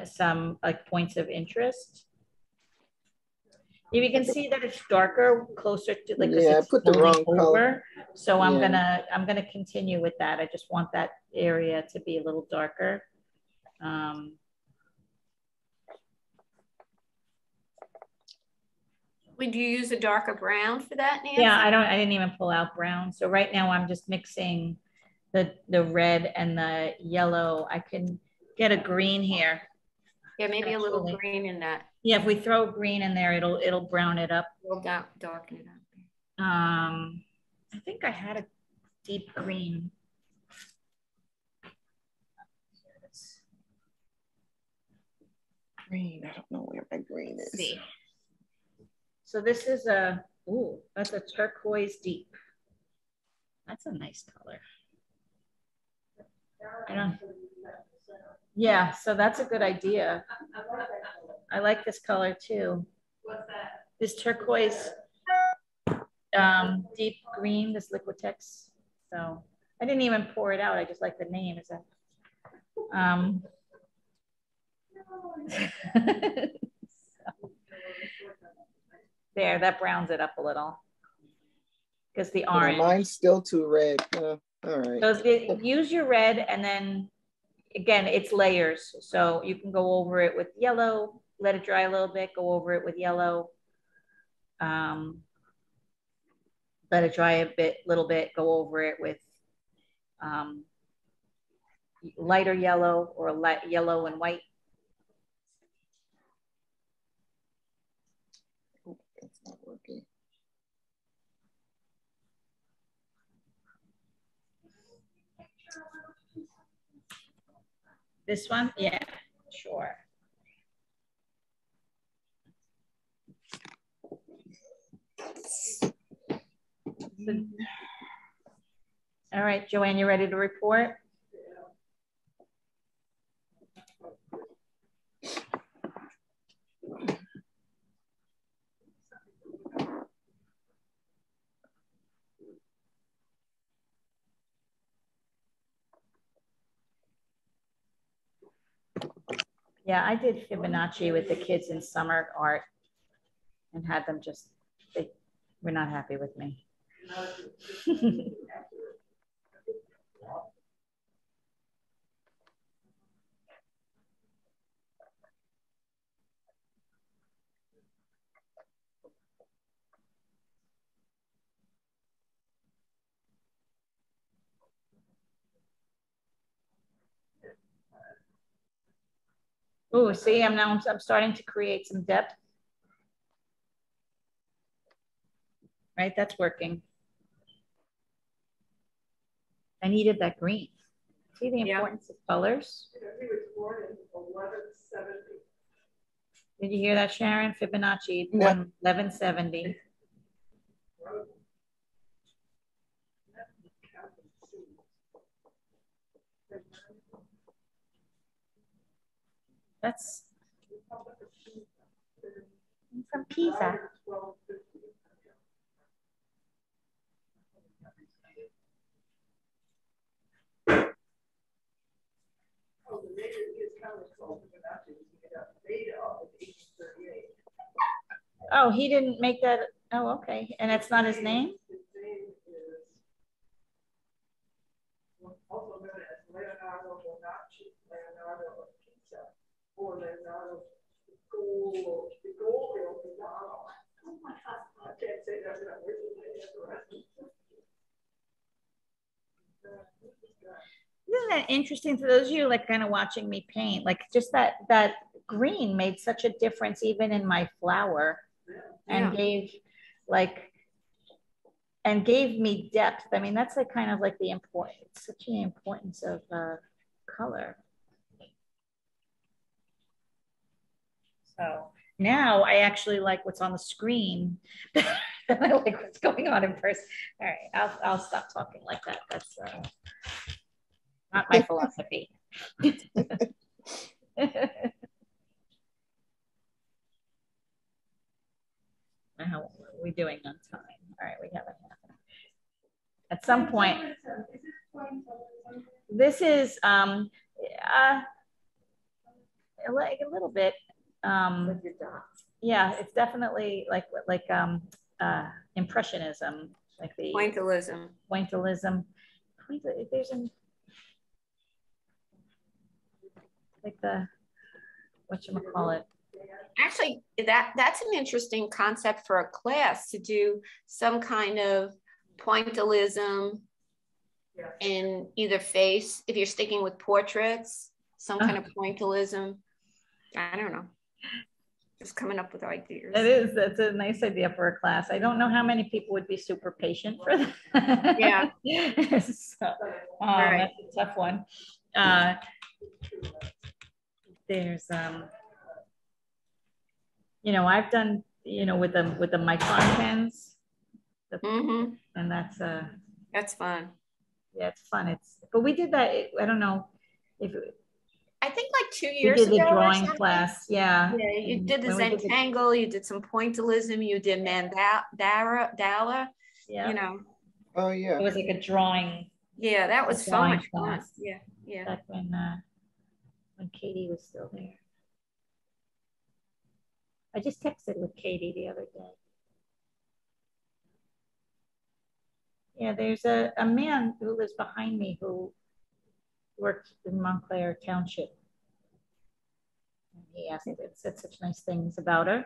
Speaker 1: some like points of interest. You can see that it's darker, closer to like,
Speaker 2: yeah, I put the wrong color.
Speaker 1: So I'm
Speaker 2: Yeah.
Speaker 1: gonna continue with that. I just want that area to be a little darker.
Speaker 3: Would you use a darker brown for that, Nancy?
Speaker 1: Yeah, I didn't even pull out brown. So right now I'm just mixing the red and the yellow. I can get a green here.
Speaker 3: Yeah, maybe a little green in that.
Speaker 1: Yeah, if we throw green in there, it'll brown it up.
Speaker 3: We'll darken it up.
Speaker 1: I think I had a deep green.
Speaker 2: Green, I don't know where my green is.
Speaker 1: See. So this is that's a turquoise deep. That's a nice color. Yeah, so that's a good idea. I like this color too.
Speaker 5: What's that?
Speaker 1: This turquoise deep green, this Liquitex. So I didn't even pour it out. I just like the name. Is that there, that browns it up a little. Because the orange.
Speaker 2: Mine's still too red. All right.
Speaker 1: So use your red, and then again, it's layers. So you can go over it with yellow, let it dry a little bit, go over it with yellow. Let it dry a little bit, go over it with lighter yellow or light yellow and white.
Speaker 2: Oh, it's not working.
Speaker 1: This one? Yeah, sure. All right, Joanne, you ready to report? Yeah, I did Fibonacci with the kids in summer art and had them just, they were not happy with me. Oh, see, I'm starting to create some depth. Right, that's working. I needed that green. See the importance of colors? Did you hear that, Sharon? Fibonacci, 1170. That's from Pisa. Oh, he didn't make that. Oh, okay. And that's not his name?
Speaker 5: Also known as Leonardo Bonacci, Leonardo Pizza, or Leonardo Piccolo. I can't say that without originally.
Speaker 1: Isn't that interesting for those of you like kind of watching me paint? Like just that green made such a difference even in my flower, and gave me depth. I mean, that's like kind of like the such an importance of color. So now I actually like what's on the screen. I like what's going on in person. All right, I'll stop talking like that. That's not my philosophy. How are we doing on time? All right, we have a half. At some point, this is like a little bit.
Speaker 9: With your dots.
Speaker 1: Yeah, it's definitely like impressionism, like the
Speaker 3: Pointillism.
Speaker 1: Pointillism. There's an like the whatchamacallit.
Speaker 3: Actually, that's an interesting concept for a class, to do some kind of pointillism in either face, if you're sticking with portraits, some kind of pointillism. I don't know. Just coming up with ideas.
Speaker 1: It is. That's a nice idea for a class. I don't know how many people would be super patient for that.
Speaker 3: Yeah.
Speaker 1: So,
Speaker 3: Right.
Speaker 1: That's a tough one. There's you know, I've done, you know, with the micron pens, and that's
Speaker 3: fun.
Speaker 1: yeah, it's fun. But we did that. I don't know if
Speaker 3: I think like 2
Speaker 1: we
Speaker 3: years
Speaker 1: did the
Speaker 3: ago or
Speaker 1: drawing
Speaker 3: something.
Speaker 1: class. Yeah.
Speaker 3: Yeah, you did the
Speaker 1: When we did the-
Speaker 3: Zentangle, you did some pointillism, you did mandala,
Speaker 1: Yeah.
Speaker 3: you know.
Speaker 2: Oh, yeah.
Speaker 1: It was like a drawing.
Speaker 3: Yeah, that was so
Speaker 1: drawing
Speaker 3: much fun.
Speaker 1: class.
Speaker 3: Yeah, yeah.
Speaker 1: Back when Katie was still there. I just texted with Katie the other day. Yeah, there's a man who lives behind me who works in Montclair Township. And he asked, said such nice things about her.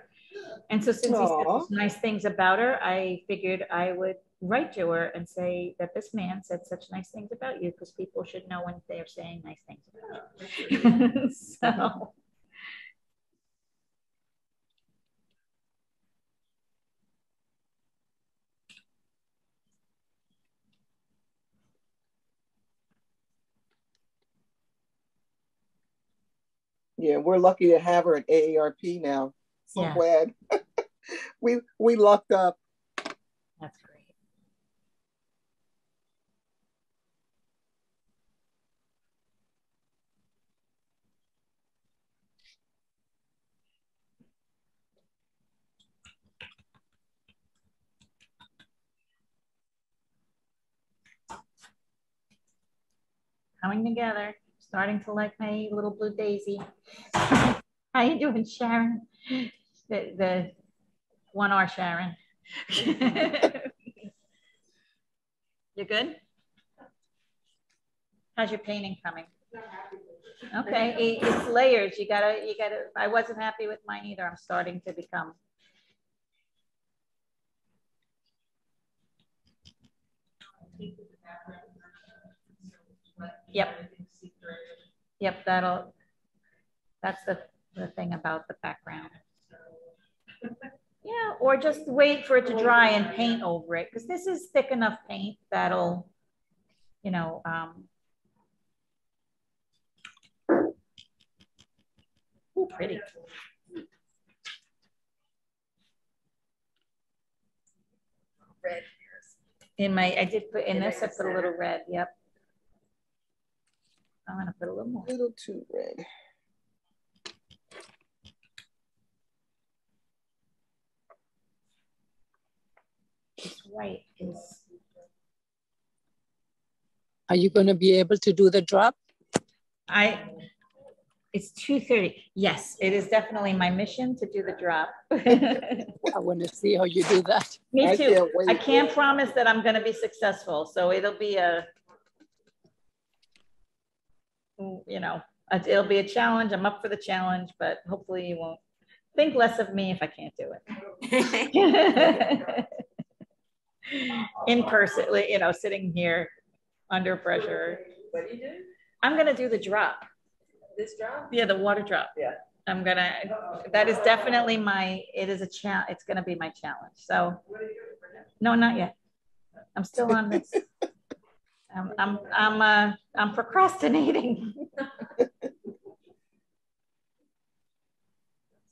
Speaker 1: And so since he said such nice things about her, I figured I would write to her and say that this man said such nice things about you, because people should know when they're saying nice things about you. So.
Speaker 2: Yeah, we're lucky to have her at AARP now. So
Speaker 1: Yeah.
Speaker 2: glad. we lucked up.
Speaker 1: That's great. Coming together, starting to like my little blue daisy. How you doing, Sharon? The 1R Sharon. You good? How's your painting coming? Okay, it's layers. You gotta. I wasn't happy with mine either. I'm starting to become. Yep. Yep, that's the thing about the background. Yeah, or just wait for it to dry and paint over it, because this is thick enough paint that'll, you know, ooh, pretty.
Speaker 9: Red.
Speaker 1: I did put in this, I put a little red, yep. I'm gonna put a little more.
Speaker 2: A little too red.
Speaker 1: This white is.
Speaker 10: Are you going to be able to do the drop?
Speaker 1: It's 2:30. Yes, it is definitely my mission to do the drop.
Speaker 10: I want to see how you do that.
Speaker 1: Me too. I can't promise that I'm going to be successful. So it'll be it'll be a challenge. I'm up for the challenge, but hopefully you won't think less of me if I can't do it. In person, sitting here under pressure.
Speaker 9: What do you do?
Speaker 1: I'm going to do the drop.
Speaker 9: This drop?
Speaker 1: Yeah, the water drop.
Speaker 9: Yeah.
Speaker 1: That is definitely it's going to be my challenge. So, no, not yet. I'm still on this. I'm procrastinating.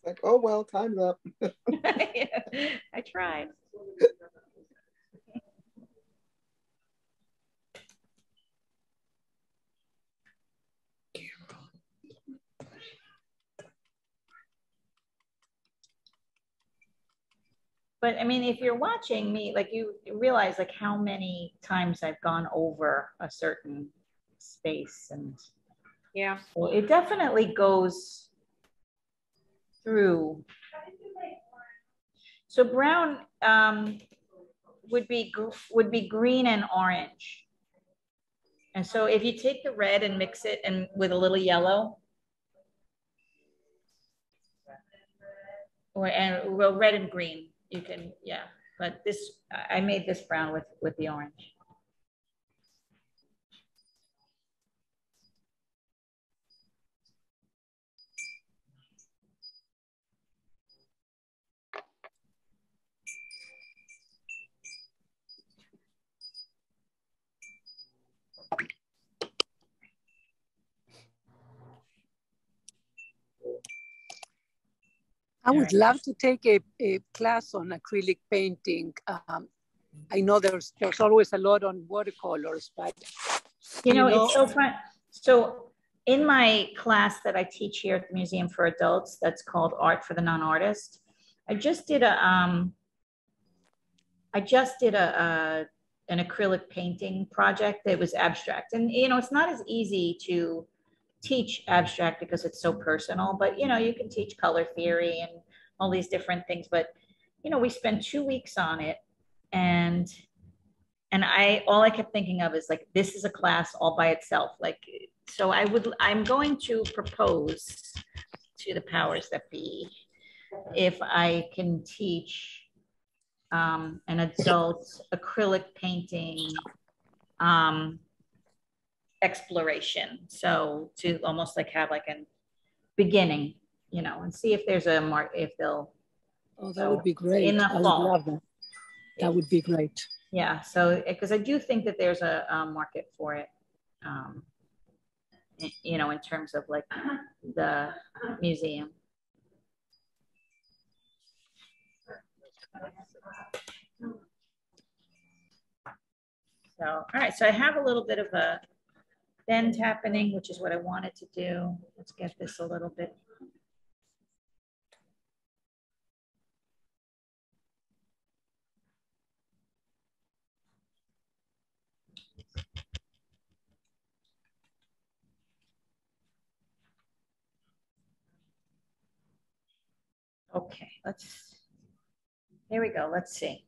Speaker 2: Like, oh, well, time's up.
Speaker 1: I tried. But I mean, if you're watching me, like you realize like how many times I've gone over a certain space, and
Speaker 3: Yeah.
Speaker 1: well, it definitely goes through. So brown would be green and orange. And so if you take the red and mix it and with a little yellow, well, red and green, you can, yeah. But this, I made this brown with the orange.
Speaker 10: I would love to take a class on acrylic painting. I know there's always a lot on watercolors, but
Speaker 1: you know, it's so fun. So in my class that I teach here at the Museum for Adults, that's called Art for the Non-Artist, I just did an acrylic painting project that was abstract. And, you know, it's not as easy to teach abstract because it's so personal, but, you know, you can teach color theory and all these different things. But, you know, we spent 2 weeks on it, and all I kept thinking of is like, this is a class all by itself. Like, so I'm going to propose to the powers that be if I can teach an adult acrylic painting exploration. So to almost like have like a beginning, you know, and see if there's a mark, if they'll.
Speaker 10: Oh, that would be great.
Speaker 1: In the
Speaker 10: I would
Speaker 1: fall.
Speaker 10: love that. That would be great.
Speaker 1: Yeah, so because I do think that there's a market for it, you know, in terms of like the museum. So, all right, so I have a little bit of a bend happening, which is what I wanted to do. Let's get this a little bit. Okay, here we go. Let's see.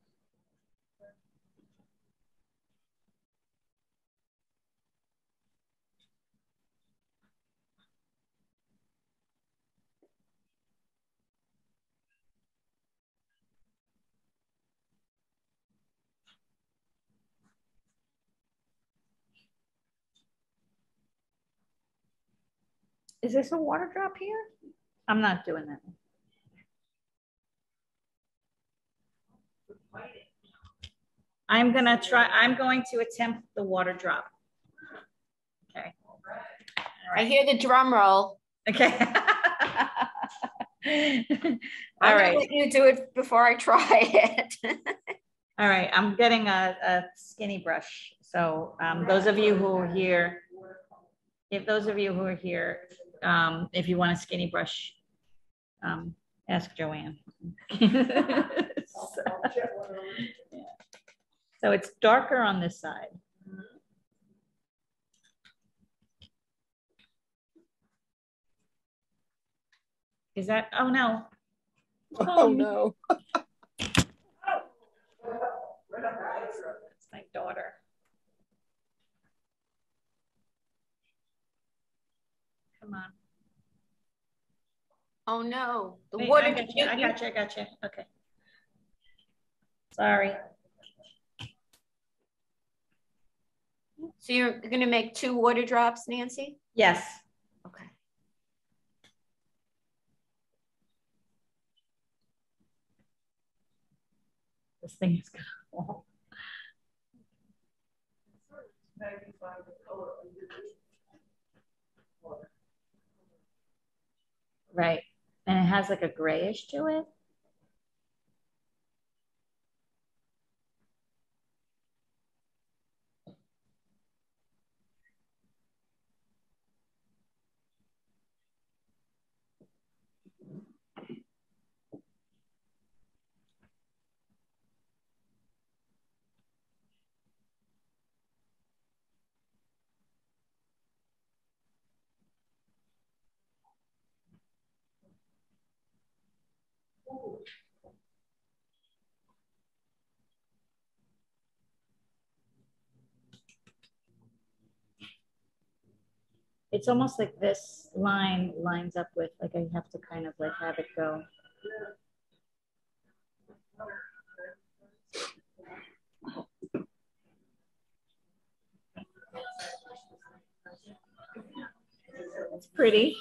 Speaker 1: Is this a water drop here? I'm not doing that. I'm going to attempt the water drop. Okay.
Speaker 3: I hear the drum roll.
Speaker 1: Okay.
Speaker 3: All right. Let you do it before I try it.
Speaker 1: All right. I'm getting a skinny brush. So those of you who are here, if you want a skinny brush, ask Joanne. So it's darker on this side. Is that, oh no.
Speaker 10: Oh no.
Speaker 1: It's my daughter. Come on.
Speaker 3: Oh no.
Speaker 1: Wait, I got you. Okay. Sorry.
Speaker 3: So you're going to make 2 water drops, Nancy?
Speaker 1: Yes.
Speaker 3: Okay.
Speaker 1: This thing is gonna fall. Right. And it has like a grayish to it. It's almost like this line lines up with, like I have to kind of like have it go. It's pretty.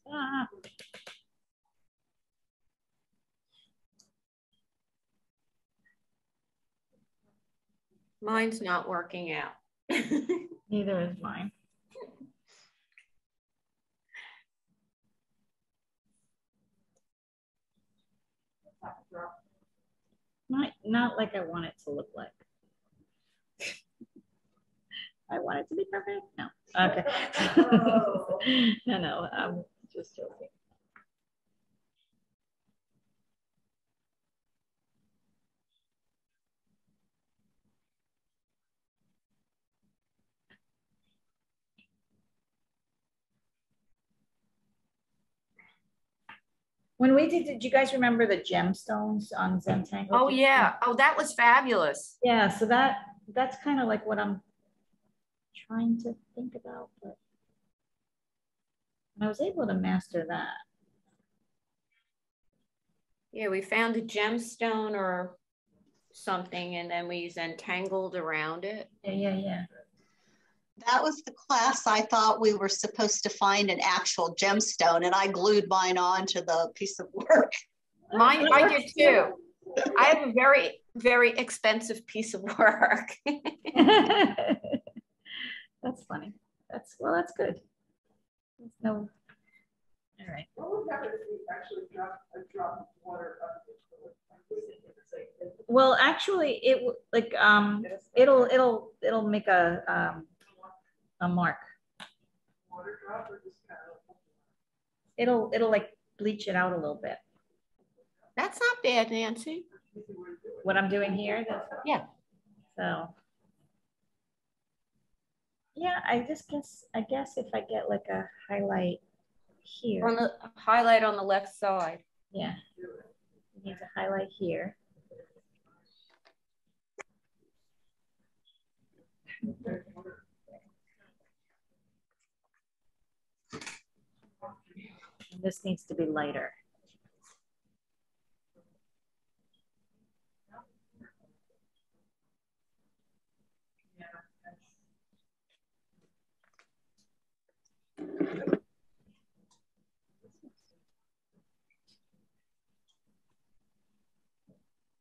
Speaker 1: Ah.
Speaker 3: Mine's not working out.
Speaker 1: Neither is mine. Not like I want it to look like. I want it to be perfect. No. Okay. No, I'm just joking. When we did you guys remember the gemstones on Zentangle?
Speaker 3: Oh yeah. Oh, that was fabulous.
Speaker 1: Yeah, so that's kind of like what I'm trying to think about, but I was able to master that.
Speaker 3: Yeah, we found a gemstone or something, and then we entangled around it.
Speaker 1: Yeah.
Speaker 11: That was the class I thought we were supposed to find an actual gemstone, and I glued mine onto the piece of work.
Speaker 3: Mine, I did too. I have a very, very expensive piece of work.
Speaker 1: That's funny. That's good. There's no. All right.
Speaker 2: What would happen if we actually drop a drop of water on it?
Speaker 1: Well, actually, it like it'll make a mark.
Speaker 2: Water drop or just kind of
Speaker 1: It'll like bleach it out a little bit.
Speaker 3: That's not bad, Nancy.
Speaker 1: What I'm doing here.
Speaker 3: Yeah.
Speaker 1: So. Yeah, I guess if I get like a highlight here.
Speaker 3: On the highlight on the left side.
Speaker 1: Yeah. You need to highlight here. And this needs to be lighter.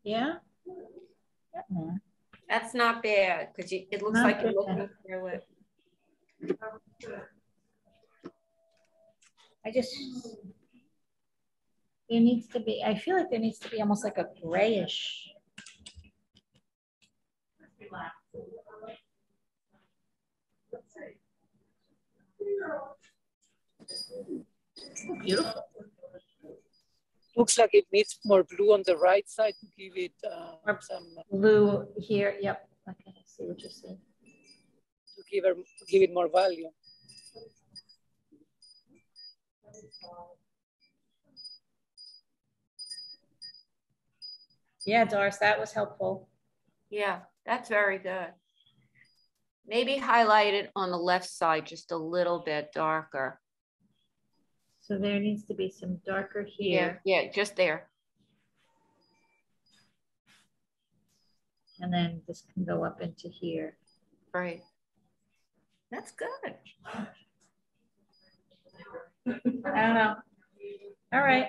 Speaker 1: Yeah.
Speaker 3: That's not bad because it looks like you're looking through it.
Speaker 1: There needs to be, I feel like there needs to be almost like a grayish. Beautiful.
Speaker 10: Looks like it needs more blue on the right side to give it some
Speaker 1: blue here. Yep. Okay, I see what you're saying.
Speaker 10: To give it more value.
Speaker 1: Yeah, Doris, that was helpful.
Speaker 3: Yeah, that's very good. Maybe highlight it on the left side just a little bit darker.
Speaker 1: So there needs to be some darker here.
Speaker 3: Yeah, just there.
Speaker 1: And then this can go up into here.
Speaker 3: Right.
Speaker 1: That's good. I don't know. All right.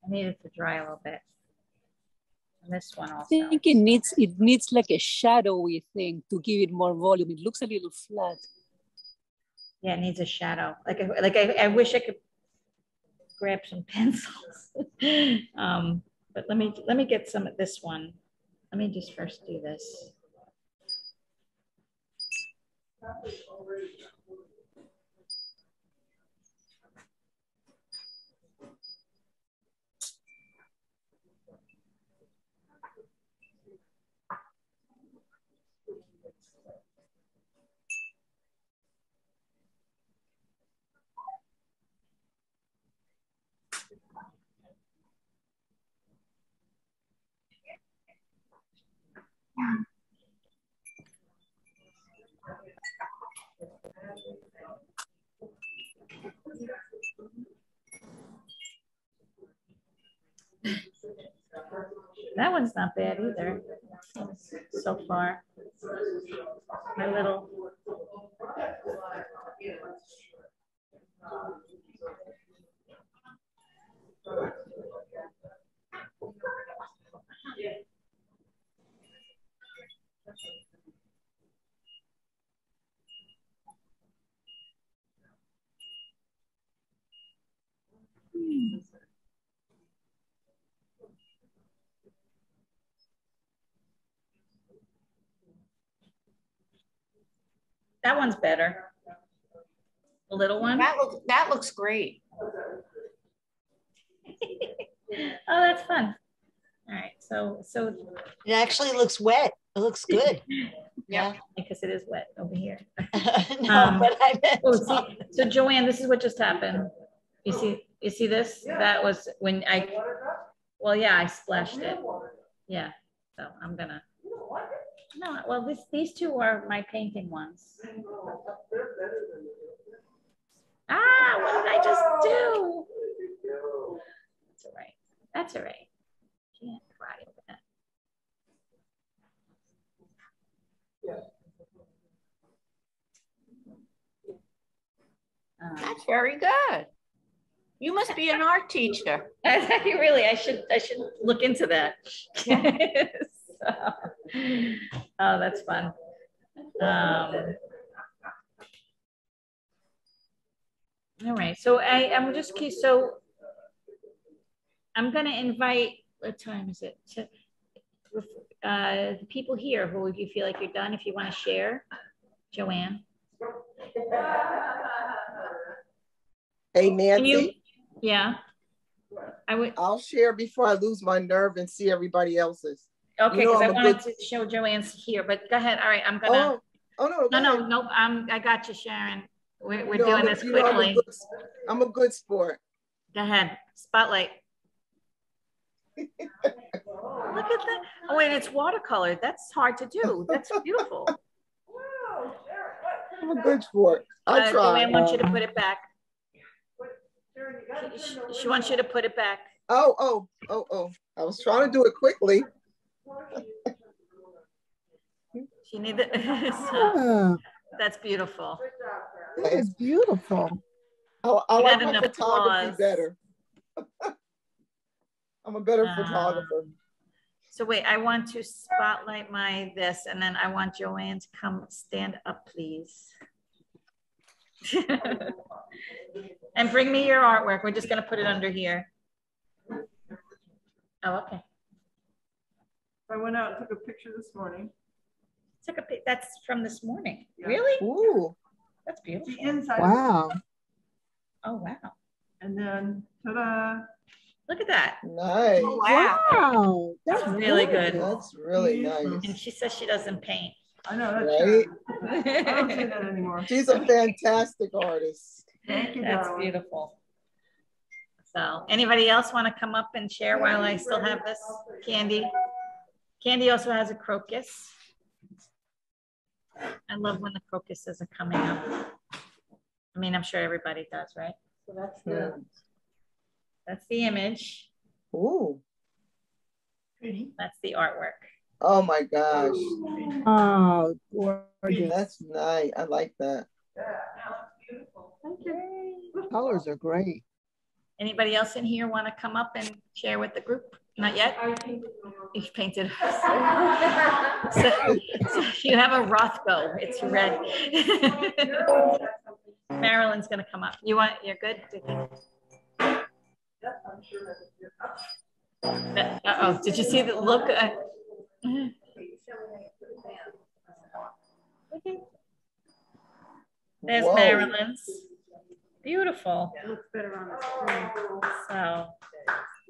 Speaker 1: I need it to dry a little bit. And this one also.
Speaker 10: I think it needs like a shadowy thing to give it more volume. It looks a little flat.
Speaker 1: Yeah, it needs a shadow. I wish I could grab some pencils. But let me get some of this one. Let me just first do this. That one's not bad either so far. My little. That one's better. The little one.
Speaker 3: That looks great.
Speaker 1: Oh, that's fun. All right, so
Speaker 4: it actually looks wet. It looks good.
Speaker 1: Yeah, because it is wet over here.
Speaker 4: No, but I meant
Speaker 1: so Joanne, this is what just happened. You see this? That was when I splashed it. Yeah, so I'm gonna. No, well, these two are my painting ones. Ah, what did I just do? That's all right. That's all right. Can't cry over that.
Speaker 3: That's very good. You must be an art teacher.
Speaker 1: Really, I should look into that. So, oh, that's fun. All right, so I'm just curious. So I'm gonna invite. What time is it? The people here who, if you feel like you're done, if you want to share, Joanne.
Speaker 2: Hey, Nancy.
Speaker 1: Yeah.
Speaker 2: I'll share before I lose my nerve and see everybody else's.
Speaker 1: Okay, because I wanted to show Joanne's here, but go ahead. All right, I'm gonna. No. I got you, Sharon. We're doing this quickly.
Speaker 2: I'm a good sport.
Speaker 1: Go ahead. Spotlight. Look at that. Oh, wait, it's watercolor. That's hard to do. That's beautiful.
Speaker 2: I'm a good sport. I try.
Speaker 1: Joanne wants you to put it back. She wants you to put it back.
Speaker 2: Oh. I was trying to do it quickly.
Speaker 1: She needed so, that's beautiful.
Speaker 8: That is beautiful.
Speaker 2: I like my photography better. I'm a better photographer.
Speaker 1: So wait, I want to spotlight my this, and then I want Joanne to come stand up, please. And bring me your artwork. We're just going to put it under here. Oh, okay.
Speaker 5: I went out and took a picture this morning.
Speaker 1: That's from this morning.
Speaker 5: Yeah.
Speaker 1: Really?
Speaker 2: Ooh.
Speaker 1: That's beautiful.
Speaker 5: The inside.
Speaker 8: Wow.
Speaker 1: Oh, wow.
Speaker 5: And then, ta-da.
Speaker 1: Look at that.
Speaker 2: Nice.
Speaker 3: Oh, wow.
Speaker 8: Wow.
Speaker 1: That's really good.
Speaker 2: That's really nice.
Speaker 1: And she says she doesn't paint.
Speaker 5: I know, that's
Speaker 2: right.
Speaker 5: I don't say that anymore.
Speaker 2: She's a fantastic artist.
Speaker 5: Thank you,
Speaker 1: That's
Speaker 5: darling.
Speaker 1: beautiful. So anybody else want to come up and share while I still have this? Candy. Candy also has a crocus. I love when the crocuses are coming up. I mean, I'm sure everybody does, right?
Speaker 5: So that's
Speaker 1: That's the image.
Speaker 2: Ooh.
Speaker 1: That's the artwork.
Speaker 2: Oh my gosh.
Speaker 8: Oh, gorgeous.
Speaker 2: That's nice. I like that.
Speaker 5: Thank you.
Speaker 8: Colors are great.
Speaker 1: Anybody else in here want to come up and share with the group? Not yet? You've painted. So you have a Rothko. It's red. Marilyn's going to come up. You're good? Uh-oh, did you see the look? There's
Speaker 2: Whoa.
Speaker 1: Marilyn's. Beautiful.
Speaker 5: It looks better on the screen.
Speaker 1: So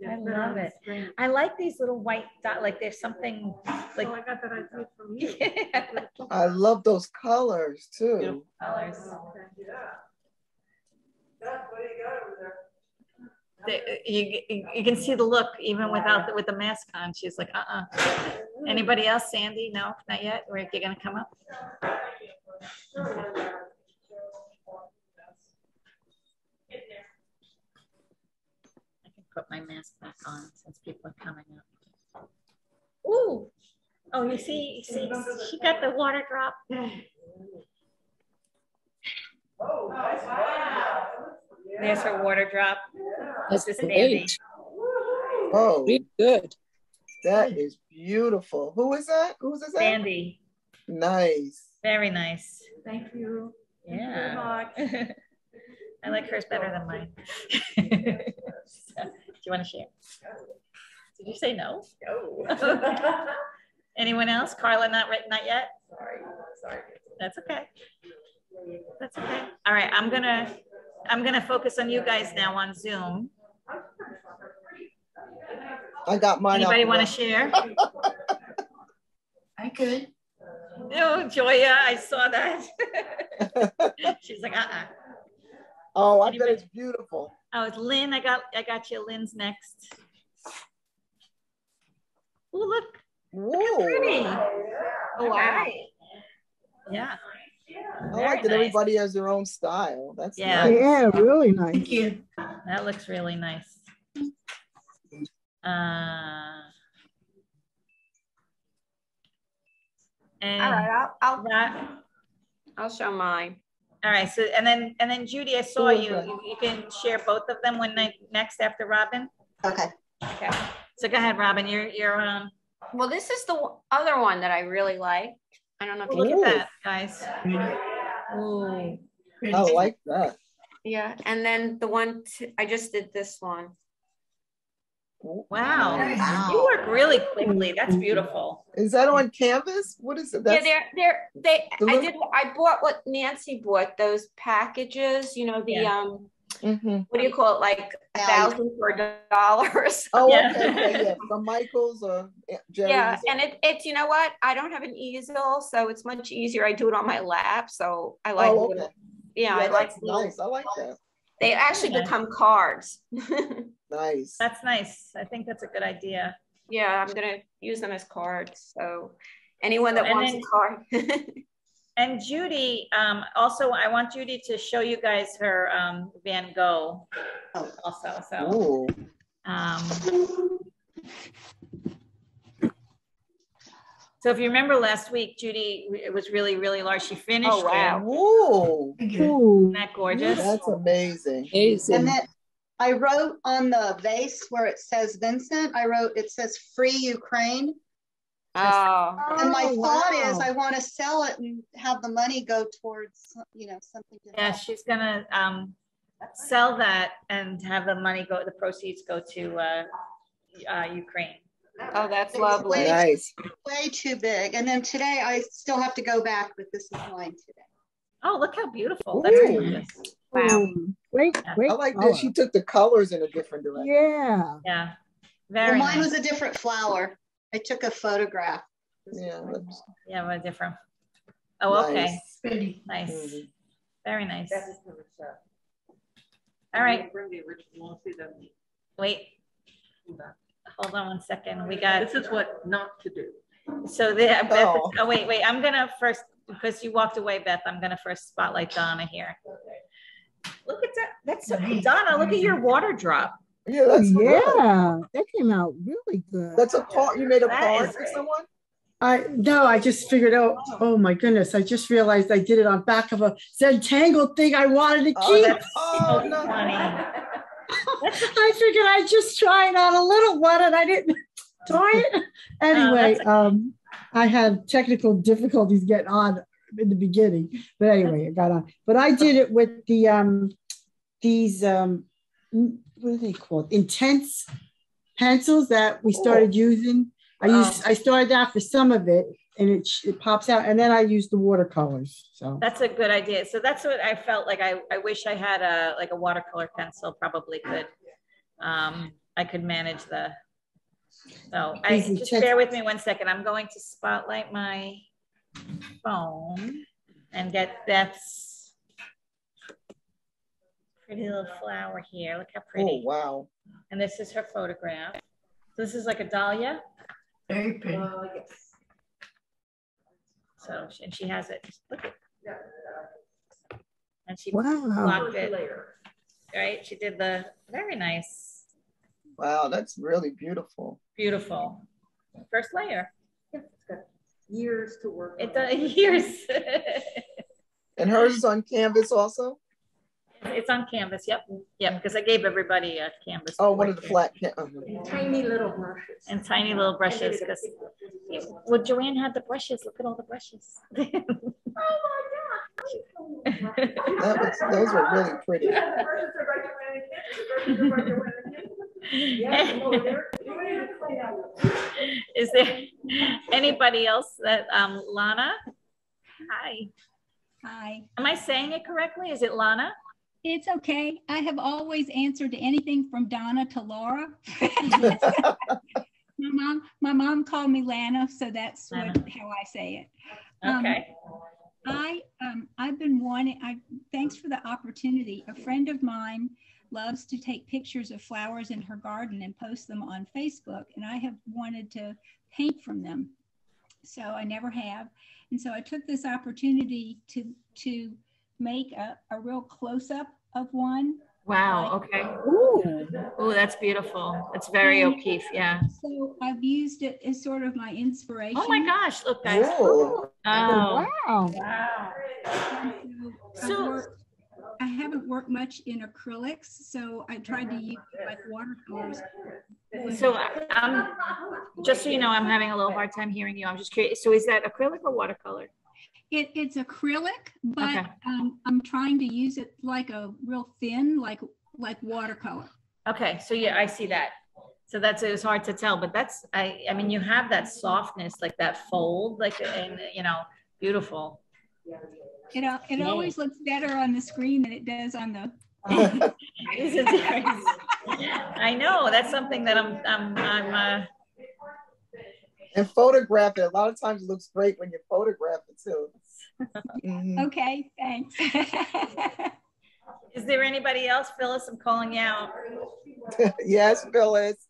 Speaker 1: I love it. I like these little white dot, like there's something like.
Speaker 5: Oh, I got that idea from you.
Speaker 1: Yeah.
Speaker 2: I love those colors too.
Speaker 1: Beautiful colors. You can see the look even without with the mask on. She's like, Anybody else, Sandy? No, not yet. You're gonna come up. I can put my mask back on since people are coming up. Ooh. Oh, you see, she got the water drop. There's her water drop.
Speaker 10: That's
Speaker 1: This is
Speaker 10: great.
Speaker 1: Sandy.
Speaker 2: Oh,
Speaker 10: Really good.
Speaker 2: that is beautiful. Who is that? Who's this?
Speaker 1: Sandy.
Speaker 2: Nice.
Speaker 1: Very nice.
Speaker 5: Thank you.
Speaker 1: Yeah. I like hers better than mine. So, do you want to share? Did you say no? No. Anyone else? Carla, not yet? Sorry. That's okay. That's okay. All right, I'm gonna focus on you guys now on Zoom.
Speaker 2: I got mine.
Speaker 1: Anybody want to share?
Speaker 5: I could.
Speaker 1: No, Joya, I saw that. She's like,
Speaker 2: Oh, I bet it's beautiful.
Speaker 1: Oh, it's Lynn. I got you. Lynn's next. Oh, look.
Speaker 2: Whoa.
Speaker 1: Pretty.
Speaker 3: Oh, wow.
Speaker 1: Yeah.
Speaker 2: I like that everybody has their own style. That's
Speaker 1: Yeah.
Speaker 2: nice.
Speaker 8: Yeah, really nice.
Speaker 5: Thank you.
Speaker 1: That looks really nice. And
Speaker 3: All right,
Speaker 1: that,
Speaker 3: I'll show mine.
Speaker 1: all right. So and then Judy, I saw you. You can share both of them when next after Robin.
Speaker 11: Okay.
Speaker 1: Okay. So go ahead, Robin. You're on.
Speaker 3: Well, this is the other one that I really like. I don't know if you
Speaker 1: Look
Speaker 3: can.
Speaker 1: at that, guys. Ooh.
Speaker 2: I like that.
Speaker 3: Yeah, and then the one I just did this one.
Speaker 1: Wow. You work really quickly. That's beautiful.
Speaker 2: Is that on canvas? What is it? That's,
Speaker 3: Yeah, I bought what Nanci bought, those packages, you know, the what do you call it, like $1,000 for $1.
Speaker 2: Oh,
Speaker 1: Yeah.
Speaker 2: okay, yeah, from Michael's or Jerry's.
Speaker 3: Yeah, and it's you know what? I don't have an easel, so it's much easier. I do it on my lap, so I like.
Speaker 2: Oh, okay.
Speaker 3: Yeah, I like.
Speaker 2: That's nice. I like that.
Speaker 3: They actually become cards.
Speaker 2: Nice.
Speaker 1: That's nice. I think that's a good idea.
Speaker 3: Yeah, I'm gonna use them as cards. So anyone that
Speaker 1: And
Speaker 3: wants
Speaker 1: then-
Speaker 3: a card.
Speaker 1: And Judy, also, I want Judy to show you guys her Van Gogh also. So, so if you remember last week, Judy, it was really, really large. She finished
Speaker 3: Oh, wow.
Speaker 2: Whoa.
Speaker 1: Isn't that gorgeous?
Speaker 2: That's amazing.
Speaker 11: And then I wrote on the vase where it says Vincent, it says Free Ukraine.
Speaker 3: Oh.
Speaker 11: And my thought is I want to sell it and have the money go towards, you know, something.
Speaker 1: Yeah, she's gonna sell that and have the money go, the proceeds go to Ukraine.
Speaker 3: Oh, that's lovely.
Speaker 2: Nice.
Speaker 11: Way too big. And then today I still have to go back, but this is mine today.
Speaker 1: Oh, look how beautiful. That's
Speaker 2: Ooh.
Speaker 1: gorgeous.
Speaker 8: Wow. Great, great.
Speaker 2: I like
Speaker 8: color.
Speaker 2: that she took the colors in a different direction.
Speaker 8: Yeah.
Speaker 1: Yeah.
Speaker 11: Well,
Speaker 1: Very
Speaker 11: mine
Speaker 1: nice.
Speaker 11: was a different flower. I took a photograph.
Speaker 2: Yeah.
Speaker 1: Yeah, but different. Oh, okay.
Speaker 2: Nice.
Speaker 1: Nice.
Speaker 2: Mhm.
Speaker 1: Very nice.
Speaker 9: That is the shot.
Speaker 1: All right.
Speaker 5: Bring the original. You won't see them.
Speaker 1: Wait. Hold on one second. We got.
Speaker 5: This is what not to do.
Speaker 1: So wait. I'm gonna first because you walked away, Beth, I'm gonna first spotlight Donna here. Look at that. That's so
Speaker 8: Nice.
Speaker 1: Donna, look at your water drop.
Speaker 2: Yeah,
Speaker 8: Oh,
Speaker 2: that's good.
Speaker 8: yeah, that came out really good.
Speaker 2: That's a card. You made a
Speaker 1: That
Speaker 2: card
Speaker 1: is
Speaker 2: for
Speaker 1: great.
Speaker 2: someone?
Speaker 12: No, I just figured out, oh my goodness, I just realized I did it on back of a Zentangle thing I wanted to
Speaker 2: Oh,
Speaker 12: keep.
Speaker 1: That's so
Speaker 2: no.
Speaker 1: funny.
Speaker 12: I figured I'd just try it on a little one and I didn't darn it. Anyway, I had technical difficulties getting on in the beginning, but anyway, I got on. But I did it with the these what are they called? Intense pencils that we started using. I started out for some of it and it pops out, and then I used the watercolors. So
Speaker 1: that's a good idea. So that's what I felt like. I wish I had a watercolor pencil. Probably could. I could manage the. So just bear with me 1 second. I'm going to spotlight my phone and get Beth's pretty little flower here. Look how pretty.
Speaker 2: Oh, wow.
Speaker 1: And this is her photograph. This is like a dahlia.
Speaker 12: very pretty.
Speaker 1: So, and she has it. Look at, and she
Speaker 8: Wow.
Speaker 1: blocked it. Right? She did the very nice.
Speaker 2: Wow, that's really beautiful.
Speaker 1: Beautiful. First layer.
Speaker 5: It's got years to work.
Speaker 1: It does years.
Speaker 2: And hers is on canvas also?
Speaker 1: It's on canvas. Yep. Yep. Because I gave everybody a canvas.
Speaker 2: Oh, one of the flat.
Speaker 5: Tiny little brushes.
Speaker 1: And tiny little brushes. Because well, Joanne had the brushes. Look at all the brushes.
Speaker 2: Those were really pretty.
Speaker 1: Is there anybody else that Lana? Hi.
Speaker 13: Hi.
Speaker 1: Am I saying it correctly? Is it Lana?
Speaker 13: It's okay. I have always answered to anything from Donna to Laura. my mom called me Lana, so that's how I say it.
Speaker 1: Okay.
Speaker 13: I've been wanting. Thanks for the opportunity. A friend of mine loves to take pictures of flowers in her garden and post them on Facebook, and I have wanted to paint from them, so I never have. And so I took this opportunity to make a real close-up of one.
Speaker 1: Wow. Okay. Ooh, that's beautiful. It's very O'Keeffe. Yeah.
Speaker 13: So I've used it as sort of my inspiration.
Speaker 1: Oh my gosh! Look, guys.
Speaker 2: Oh,
Speaker 1: wow.
Speaker 13: Wow. So I haven't worked much in acrylics, so I tried to use like watercolors.
Speaker 1: So just so you know, I'm having a little hard time hearing you. I'm just curious. So is that acrylic or watercolor?
Speaker 13: It's acrylic, but
Speaker 1: Okay.
Speaker 13: I'm trying to use it like a real thin, like watercolor.
Speaker 1: Okay, so yeah, I see that. So it was hard to tell, but that's I mean, you have that softness, like that fold, like, and beautiful.
Speaker 13: It always looks better on the screen than it does on the.
Speaker 1: Is it different? I know that's something that I'm
Speaker 2: and photograph it. A lot of times it looks great when you photograph it too.
Speaker 13: Okay, thanks.
Speaker 1: Is there anybody else? Phyllis, I'm calling you out.
Speaker 2: Yes, Phyllis.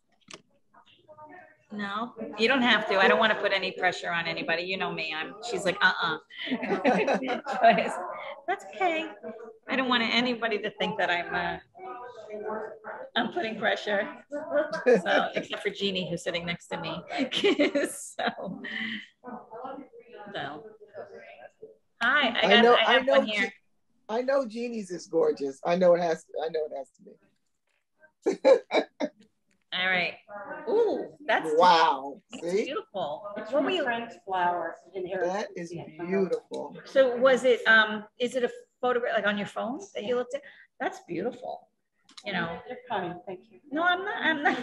Speaker 1: No, you don't have to. I don't want to put any pressure on anybody. You know me. She's like, That's okay. I don't want anybody to think that I'm putting pressure. So, except for Jeannie, who's sitting next to me. so. Hi, I have one here.
Speaker 2: I know Jeannie's is gorgeous. I know it has to be.
Speaker 1: All right. Ooh, that's
Speaker 2: wow.
Speaker 1: That's beautiful.
Speaker 5: It's one of my friend's flowers in here.
Speaker 2: That is beautiful.
Speaker 1: So was it is it a photograph like on your phone that you looked at? That's beautiful. You're
Speaker 5: kind. Thank you.
Speaker 1: No, I'm not.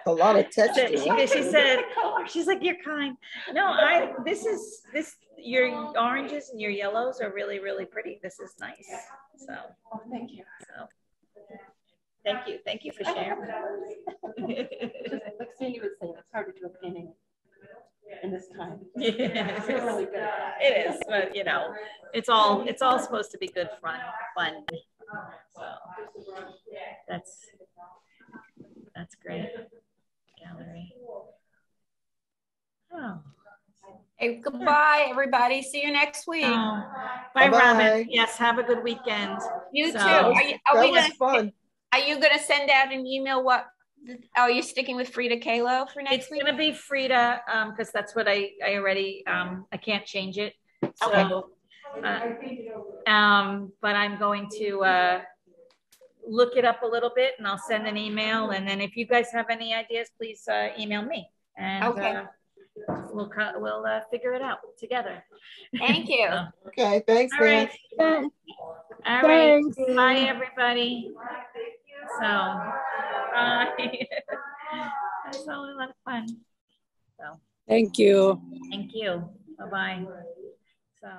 Speaker 2: A lot of texture.
Speaker 1: She said, she's like, you're kind. No, your oranges and your yellows are really, really pretty. This is nice. So
Speaker 5: thank you.
Speaker 1: So thank you for sharing.
Speaker 5: Like Sandy would say, it's hard to do a painting in this time.
Speaker 1: Yeah,
Speaker 5: You're really good.
Speaker 1: It is, but it's all supposed to be good fun. So that's great. Gallery. Oh. Hey,
Speaker 3: Bye, everybody. See you next week.
Speaker 1: Bye,
Speaker 2: Bye-bye.
Speaker 1: Robin. Yes, have a good weekend.
Speaker 3: You
Speaker 1: So-
Speaker 3: too. Are you gonna send out an email? Are you sticking with Frida Kahlo for next
Speaker 1: It's
Speaker 3: week?
Speaker 1: gonna be Frida, because that's what I already, I can't change it. So, but I'm going to look it up a little bit and I'll send an email. And then if you guys have any ideas, please email me. And we'll figure it out together.
Speaker 3: Thank you.
Speaker 2: Okay, thanks,
Speaker 1: All right.
Speaker 2: man.
Speaker 1: All right. Bye, everybody. So, bye. That's always a lot of fun. So,
Speaker 10: Thank you.
Speaker 1: thank you. Bye-bye. So.